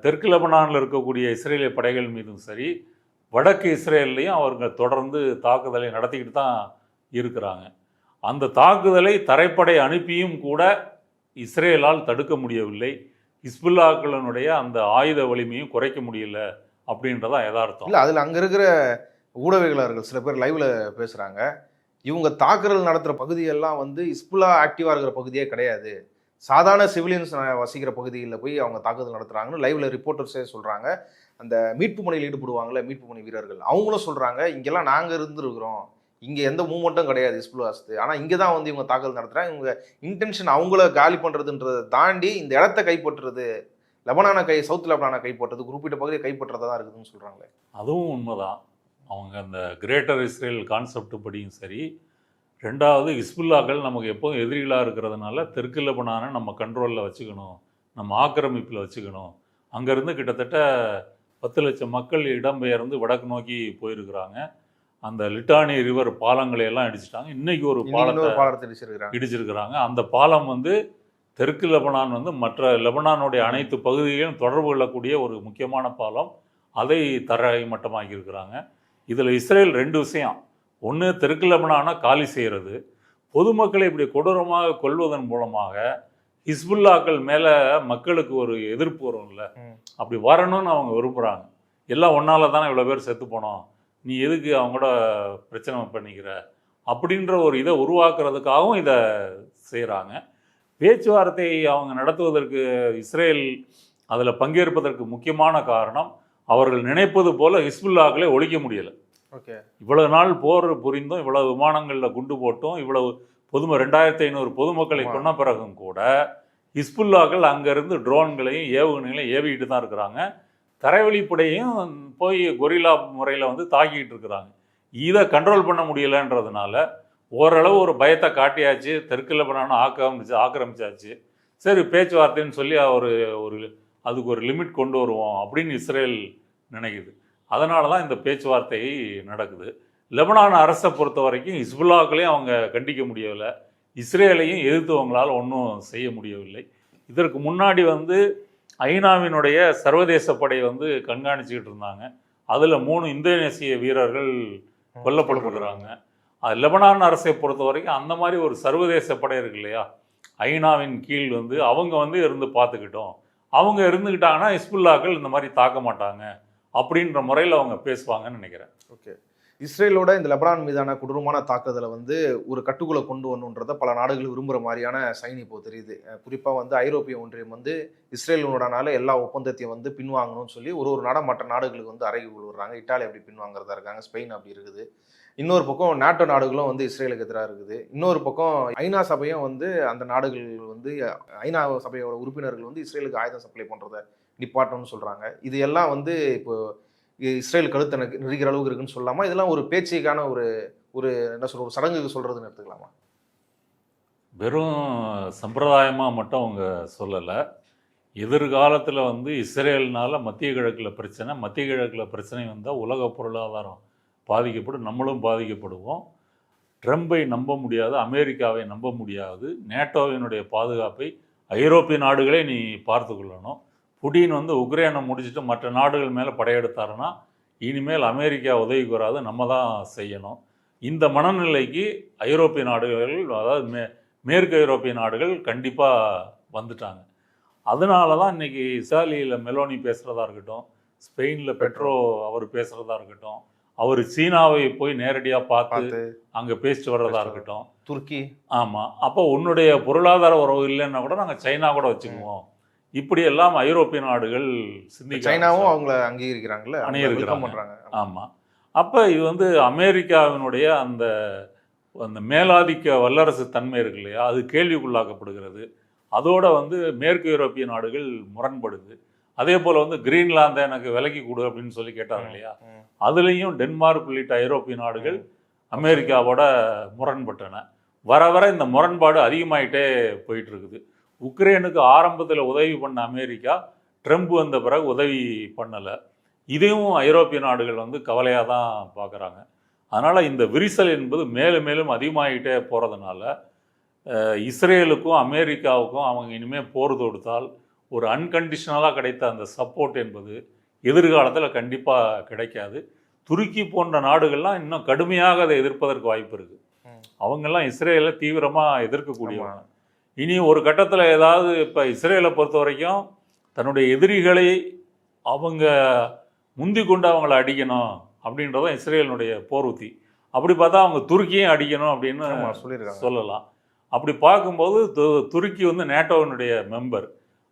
தெற்கு லெபனானில் இருக்கக்கூடிய இஸ்ரேலிய படைகள் மீதும் சரி, வடக்கு இஸ்ரேல்லையும் அவர்கள் தொடர்ந்து தாக்குதலை நடத்திக்கிட்டு தான் இருக்கிறாங்க. அந்த தாக்குதலை தரைப்படை அனுப்பியும் கூட இஸ்ரேலால் தடுக்க முடியவில்லை. ஹிஸ்புல்லாக்களினுடைய அந்த ஆயுத வலிமையும் குறைக்க முடியல அப்படின்றதான் யதார்த்தம். இல்லை, அதில் அங்கே இருக்கிற ஊடகவியலாளர்கள் சில பேர் லைவ்ல பேசுகிறாங்க, இவங்க தாக்குதல் நடத்துகிற பகுதியெல்லாம் வந்து ஹிஸ்புல்லா ஆக்டிவாக இருக்கிற பகுதியே கிடையாது, சாதாரண சிவிலியன்ஸ் வசிக்கிற பகுதியில் போய் அவங்க தாக்குதல் நடத்துகிறாங்கன்னு லைவ்ல ரிப்போர்ட்டர்ஸே சொல்கிறாங்க. அந்த மீட்பு பணியில் ஈடுபடுவாங்கள்ல மீட்பு பணி வீரர்கள், அவங்களும் சொல்கிறாங்க, இங்கெல்லாம் நாங்கள் இருந்துருக்குறோம், இங்கே எந்த மூமெண்ட்டும் கிடையாது ஹிஸ்புல்லாஸ்து, ஆனால் இங்கே தான் வந்து இவங்க தாக்குதல் நடத்துகிறாங்க, இவங்க இன்டென்ஷன் அவங்கள காலி பண்ணுறதுன்றதை தாண்டி இந்த இடத்த கைப்பற்றுறது, சவுத் லெபனானை கைப்பற்றுறது, குறிப்பிட்ட பகுதியை கைப்பற்றுறதா தான் இருக்குதுன்னு சொல்கிறாங்களே. அதுவும் உண்மைதான். அவங்க அந்த கிரேட்டர் இஸ்ரேல் கான்செப்ட் படியும் சரி, ரெண்டாவது ஹிஸ்புல்லாக்கள் நமக்கு எப்போதும் எதிரிகளாக இருக்கிறதுனால தெற்கு லெபனானை நம்ம கண்ட்ரோலில் வச்சுக்கணும், நம்ம ஆக்கிரமிப்பில் வச்சுக்கணும். அங்கேருந்து கிட்டத்தட்ட 10 லட்சம் மக்கள் இடம்பெயர்ந்து வடக்கு நோக்கி போயிருக்கிறாங்க. அந்த லிட்டானி ரிவர் பாலங்களை எல்லாம் இடிச்சிட்டாங்க. இன்னைக்கு ஒரு பாலத்தை இடிச்சிருக்கிறாங்க. அந்த பாலம் வந்து தெற்கு லெபனான் வந்து மற்ற லெபனானுடைய அனைத்து பகுதிகளையும் தொடர்பு கொள்ளக்கூடிய ஒரு முக்கியமான பாலம். அதை தரை மட்டமாக்கி இருக்கிறாங்க. இதில் இஸ்ரேல் 2 விஷயம். ஒன்று, தெற்கு லெபனானை காலி செய்கிறது, பொதுமக்களை இப்படி கொடூரமாக கொல்வதன் மூலமாக ஹிஸ்புல்லாக்கள் மேலே மக்களுக்கு ஒரு எதிர்ப்பு வரும்ல, அப்படி வரணும்னு அவங்க விரும்புகிறாங்க. எல்லாம் ஒன்னால தானே இவ்வளோ பேர் செத்து போனோம், நீ எதுக்கு அவங்களோட பிரச்சனை பண்ணிக்கிற அப்படின்ற ஒரு இதை உருவாக்குறதுக்காகவும் இதை செய்கிறாங்க. பேச்சுவார்த்தை அவங்க நடத்துவதற்கு இஸ்ரேல் அதில் பங்கேற்பதற்கு முக்கியமான காரணம், அவர்கள் நினைப்பது போல ஹிஸ்புல்லாக்களை ஒழிக்க முடியலை. ஓகே, இவ்வளவு நாள் போர் புரிந்தும், இவ்வளவு விமானங்களில் குண்டு போட்டும், இவ்வளவு 2500 பொதுமக்களை கொன்ன பிறகும் கூட ஹிஸ்புல்லாக்கள் அங்கேருந்து ட்ரோன்களையும் ஏவுகணைகளையும் ஏவிக்கிட்டு தான் இருக்கிறாங்க. தரைவழிப்படையும் போய் கொரில்லா முறையில் வந்து தாக்கிக்கிட்டு இருக்கிறாங்க. இதை கண்ட்ரோல் பண்ண முடியலைன்றதுனால ஓரளவு ஒரு பயத்தை காட்டியாச்சு, தெற்கு லெபனானை ஆக்கிரமிச்சாச்சு, சரி பேச்சுவார்த்தைன்னு சொல்லி அதுக்கு ஒரு லிமிட் கொண்டு வருவோம் அப்படின்னு இஸ்ரேல் நினைக்குது. அதனால தான் இந்த பேச்சுவார்த்தை நடக்குது. லெபனான் அரசை பொறுத்த வரைக்கும் ஹிஸ்புல்லாக்களையும் அவங்க கண்டிக்க முடியவில்லை, இஸ்ரேலையும் எதிர்த்தவங்களால் ஒன்றும் செய்ய முடியவில்லை. இதற்கு முன்னாடி வந்து ஐநாவினுடைய சர்வதேச படை வந்து கண்காணிச்சுக்கிட்டு இருந்தாங்க. அதில் 3 இந்தோனேசிய வீரர்கள் கொல்லப்பட்டிருக்கிறாங்க. லெபனான் அரசை பொறுத்த வரைக்கும் அந்த மாதிரி ஒரு சர்வதேச படை இருக்கு இல்லையா, ஐநாவின் கீழ் வந்து அவங்க வந்து இருந்து பார்த்துக்கிட்டோம், அவங்க இருந்துக்கிட்டாங்கன்னா ஹிஸ்புல்லாக்கள் இந்த மாதிரி தாக்க மாட்டாங்க அப்படின்ற முறையில் அவங்க பேசுவாங்கன்னு நினைக்கிறேன். ஓகே, இஸ்ரேலோட இந்த லெபனான் மீதான கொடூரமான தாக்குதலை வந்து ஒரு கட்டுக்குள்ளே கொண்டு வரணுன்றதை பல நாடுகள் விரும்புகிற மாதிரியான சைன் இப்போ தெரியுது. குறிப்பாக வந்து ஐரோப்பிய ஒன்றியம் வந்து இஸ்ரேலுடனால எல்லா ஒப்பந்தத்தையும் வந்து பின்வாங்கணும்னு சொல்லி ஒரு நாடாக மற்ற நாடுகளுக்கு வந்து அறைகூல் விடுறாங்க. இட்டாலி அப்படி பின்வாங்கிறதா இருக்காங்க, ஸ்பெயின் அப்படி இருக்குது. இன்னொரு பக்கம் நாட்டோ நாடுகளும் வந்து இஸ்ரேலுக்கு எதிராக இருக்குது. இன்னொரு பக்கம் ஐநா சபையும் வந்து அந்த நாடுகள் வந்து ஐநா சபையோட உறுப்பினர்கள் வந்து இஸ்ரேலுக்கு ஆயுதம் சப்ளை பண்ணுறதை நிப்பாட்டணும்னு சொல்கிறாங்க. இது எல்லாம் வந்து இப்போ இஸ்ரேல் கழுத்தை நெருக்கிற அளவுக்கு இருக்குன்னு சொல்லாமல் இதெல்லாம் ஒரு பேச்சுக்கான ஒரு ஒரு என்ன சொல்ற ஒரு சடங்குக்கு சொல்றதுன்னு எடுத்துக்கலாமா? வெறும் சம்பிரதாயமாக மட்டும் அவங்க சொல்லலை. எதிர்காலத்தில் வந்து இஸ்ரேல்னால மத்திய கிழக்கில் பிரச்சனை, மத்திய கிழக்கில் பிரச்சனை வந்தால் உலக பொருளாதாரம் பாதிக்கப்படும், நம்மளும் பாதிக்கப்படுவோம். ட்ரம்பை நம்ப முடியாது, அமெரிக்காவை நம்ப முடியாது, நேட்டோவினுடைய பாதுகாப்பை ஐரோப்பிய நாடுகளே நீ பார்த்து கொள்ளணும். புடின் வந்து உக்ரைனை முடிச்சுட்டு மற்ற நாடுகள் மேலே படையெடுத்தாருன்னா இனிமேல் அமெரிக்கா உதவிக்கு வராது, நம்ம தான் செய்யணும். இந்த மனநிலைக்கு ஐரோப்பிய நாடுகள், அதாவது மேற்கு ஐரோப்பிய நாடுகள் கண்டிப்பாக வந்துட்டாங்க. அதனால தான் இன்றைக்கி இத்தாலியில் மெலோனி பேசுகிறதா இருக்கட்டும், ஸ்பெயினில் பெட்ரோ அவர் பேசுகிறதா இருக்கட்டும், அவர் சீனாவை போய் நேரடியாக பார்த்து அங்கே பேசிட்டு வர்றதா இருக்கட்டும், துருக்கி. ஆமாம், அப்போ உன்னுடைய பொருளாதார உறவு இல்லைன்னா கூட நாங்கள் சைனா கூட வச்சுக்குவோம். இப்படி எல்லாம் ஐரோப்பிய நாடுகள் சிந்திக்க, சைனாவும் அவங்கள அங்கீகரிக்கிறாங்கல்ல, பண்றாங்க. ஆமாம், அப்போ இது வந்து அமெரிக்காவினுடைய அந்த அந்த மேலாதிக்க வல்லரசு தன்மை இருக்கு இல்லையா, அது கேள்விக்குள்ளாக்கப்படுகிறது. அதோட வந்து மேற்கு ஐரோப்பிய நாடுகள் முரண்படுது. அதே போல் வந்து கிரீன்லாந்தை எனக்கு விலக்கி கொடு அப்படின்னு சொல்லி கேட்டாங்க இல்லையா, அதுலேயும் டென்மார்க் உள்ளிட்ட ஐரோப்பிய நாடுகள் அமெரிக்காவோட முரண்பட்டன. வர வர இந்த முரண்பாடு அதிகமாயிட்டே போயிட்டு இருக்குது. உக்ரைனுக்கு ஆரம்பத்தில் உதவி பண்ண அமெரிக்கா ட்ரம்ப் வந்த பிறகு உதவி பண்ணலை. இதையும் ஐரோப்பிய நாடுகள் வந்து கவலையாக தான் பார்க்குறாங்க. அதனால் இந்த விரிசல் என்பது மேலும் மேலும் அதிகமாகிட்டே போகிறதுனால இஸ்ரேலுக்கும் அமெரிக்காவுக்கும் அவங்க இனிமேல் போர் தொடுத்தால் ஒரு அன்கண்டிஷனலாக கிடைத்த அந்த சப்போர்ட் என்பது எதிர்காலத்தில் கண்டிப்பாக கிடைக்காது. துருக்கி போன்ற நாடுகள்லாம் இன்னும் கடுமையாக அதை எதிர்ப்பதற்கு வாய்ப்பு இருக்குது. அவங்கெல்லாம் இஸ்ரேலை தீவிரமாக எதிர்க்கக்கூடியவங்க. இனி ஒரு கட்டத்தில் ஏதாவது இப்போ இஸ்ரேலை பொறுத்த வரைக்கும் தன்னுடைய எதிரிகளை அவங்க முந்தி கொண்டு அவங்கள அடிக்கணும் அப்படின்றதான் இஸ்ரேலினுடைய போர் உத்தி. அப்படி பார்த்தா அவங்க துருக்கியும் அடிக்கணும் அப்படின்னு சொல்லலாம். அப்படி பார்க்கும்போது துருக்கி வந்து நேட்டோவினுடைய மெம்பர்,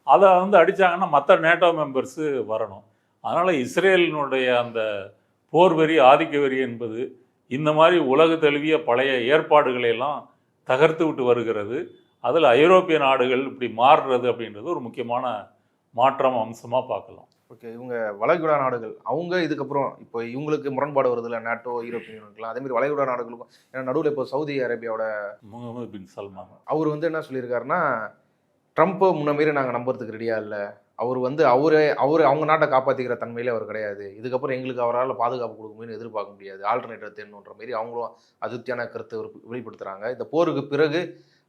அதை வந்து அடித்தாங்கன்னா மற்ற நேட்டோ மெம்பர்ஸு வரணும். அதனால் இஸ்ரேலினுடைய அந்த போர் வெறி, ஆதிக்க வெறி என்பது இந்த மாதிரி உலக தழுவிய பழைய ஏற்பாடுகளையெல்லாம் தகர்த்து விட்டு வருகிறது. அதில் ஐரோப்பிய நாடுகள் இப்படி மாறுறது அப்படின்றது ஒரு முக்கியமான மாற்றம் அம்சமாக பார்க்கலாம். ஓகே, இவங்க வளைகுடா நாடுகள் அவங்க இதுக்கப்புறம் இப்போ இவங்களுக்கு முரண்பாடு வருது இல்லை, நேட்டோ யூரோப்பியன் யூனியனுக்குலாம் அதேமாதிரி வளைகுடா நாடுகளுக்கும். ஏன்னா நடுவில் இப்போ சவுதி அரேபியாவோட முகமது பின் சல்மான் அவர் வந்து என்ன சொல்லியிருக்காருன்னா, ட்ரம்ப்பை முன்ன மாரி நாங்கள் நம்புறதுக்கு ரெடியாக இல்லை, அவர் வந்து அவங்க நாட்டை காப்பாற்றிக்கிற தன்மையிலே அவர் கிடையாது, இதுக்கப்புறம் எங்களுக்கு அவரால் பாதுகாப்பு கொடுக்க முடியும்னு எதிர்பார்க்க முடியாது, ஆல்டர்னேட்டிவ் தேடணுன்ற மாரி அவங்களும் அதிருப்தியான கருத்தை வெளிப்படுத்துகிறாங்க. இந்த போருக்கு பிறகு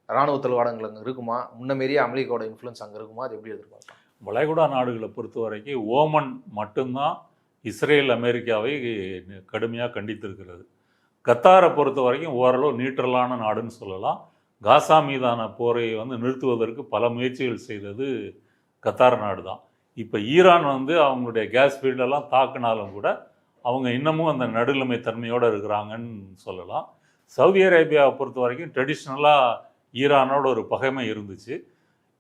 இராணுவ தளவாடங்கள் அங்கே இருக்குமா, முன்ன மாரியே அமெரிக்காவோட இன்ஃப்ளூயன்ஸ் அங்கே இருக்குமா, அது எப்படி எதிர்பார்க்கலாம்? வளைகுடா நாடுகளை பொறுத்த வரைக்கும் ஓமன் மட்டும்தான் இஸ்ரேல் அமெரிக்காவை கடுமையாக கண்டித்திருக்கிறது. கத்தாரை பொறுத்த வரைக்கும் ஓரளவு நியூட்ரலான நாடுன்னு சொல்லலாம். காசா மீதான போரை வந்து நிறுத்துவதற்கு பல முயற்சிகள் செய்தது கத்தார் நாடு தான். இப்போ ஈரான் வந்து அவங்களுடைய கேஸ் ஃபீல்டெல்லாம் தாக்குனாலும் கூட அவங்க இன்னமும் அந்த நடுநிலைமை தன்மையோடு இருக்கிறாங்கன்னு சொல்லலாம். சவுதி அரேபியாவை பொறுத்த வரைக்கும் ட்ரெடிஷ்னலாக ஈரானோட ஒரு பகைமை இருந்துச்சு.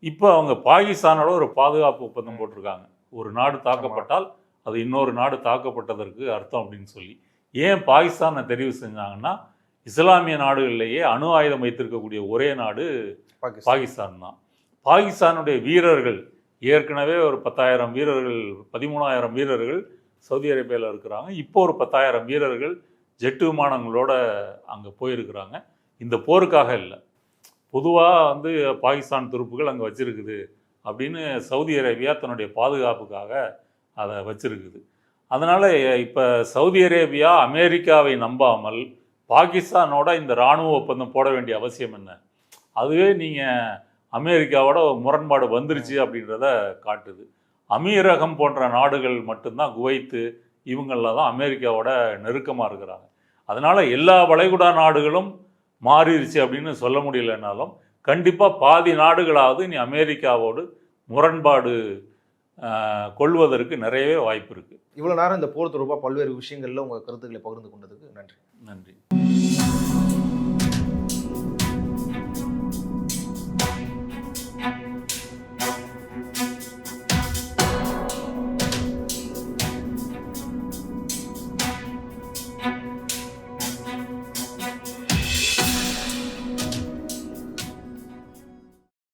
இப்போ அவங்க பாகிஸ்தானோட ஒரு பாதுகாப்பு ஒப்பந்தம் போட்டிருக்காங்க. ஒரு நாடு தாக்கப்பட்டால் அது இன்னொரு நாடு தாக்கப்பட்டதற்கு அர்த்தம் அப்படின்னு சொல்லி. ஏன் பாகிஸ்தானை தெரிவு செஞ்சாங்கன்னா, இஸ்லாமிய நாடுகளிலேயே அணு ஆயுதம் வைத்திருக்கக்கூடிய ஒரே நாடு பாகிஸ்தான் தான். பாகிஸ்தானுடைய வீரர்கள் ஏற்கனவே ஒரு 10,000 வீரர்கள், 13,000 வீரர்கள் சவுதி அரேபியாவில் இருக்கிறாங்க. இப்போ ஒரு 10,000 வீரர்கள் ஜெட்டு விமானங்களோட அங்கே போயிருக்கிறாங்க. இந்த போருக்காக இல்லை, பொதுவாக வந்து பாகிஸ்தான் துருப்புகள் அங்கே வச்சுருக்குது அப்படின்னு சவுதி அரேபியா தன்னுடைய பாதுகாப்புக்காக அதை வச்சுருக்குது. அதனால் இப்போ சவுதி அரேபியா அமெரிக்காவை நம்பாமல் பாகிஸ்தானோட இந்த இராணுவ ஒப்பந்தம் போட வேண்டிய அவசியம் என்ன? அதுவே நீங்கள் அமெரிக்காவோட முரண்பாடு வந்துருச்சு அப்படின்றத காட்டுது. அமீரகம் போன்ற நாடுகள் மட்டும்தான், குவைத்து இவங்களில் தான் அமெரிக்காவோட நெருக்கமாக இருக்கிறாங்க. அதனால் எல்லா வளைகுடா நாடுகளும் மாறிடுச்சு அப்படின்னு சொல்ல முடியலனாலும் கண்டிப்பாக பாதி நாடுகளாவது இனி அமெரிக்காவோடு முரண்பாடு கொள்வதற்கு நிறையவே வாய்ப்பு இருக்குது. இவ்வளோ நேரம் இந்த போர் தொடர்பாக பல்வேறு விஷயங்களில் உங்கள் கருத்துக்களை பகிர்ந்து கொண்டதுக்கு நன்றி. நன்றி.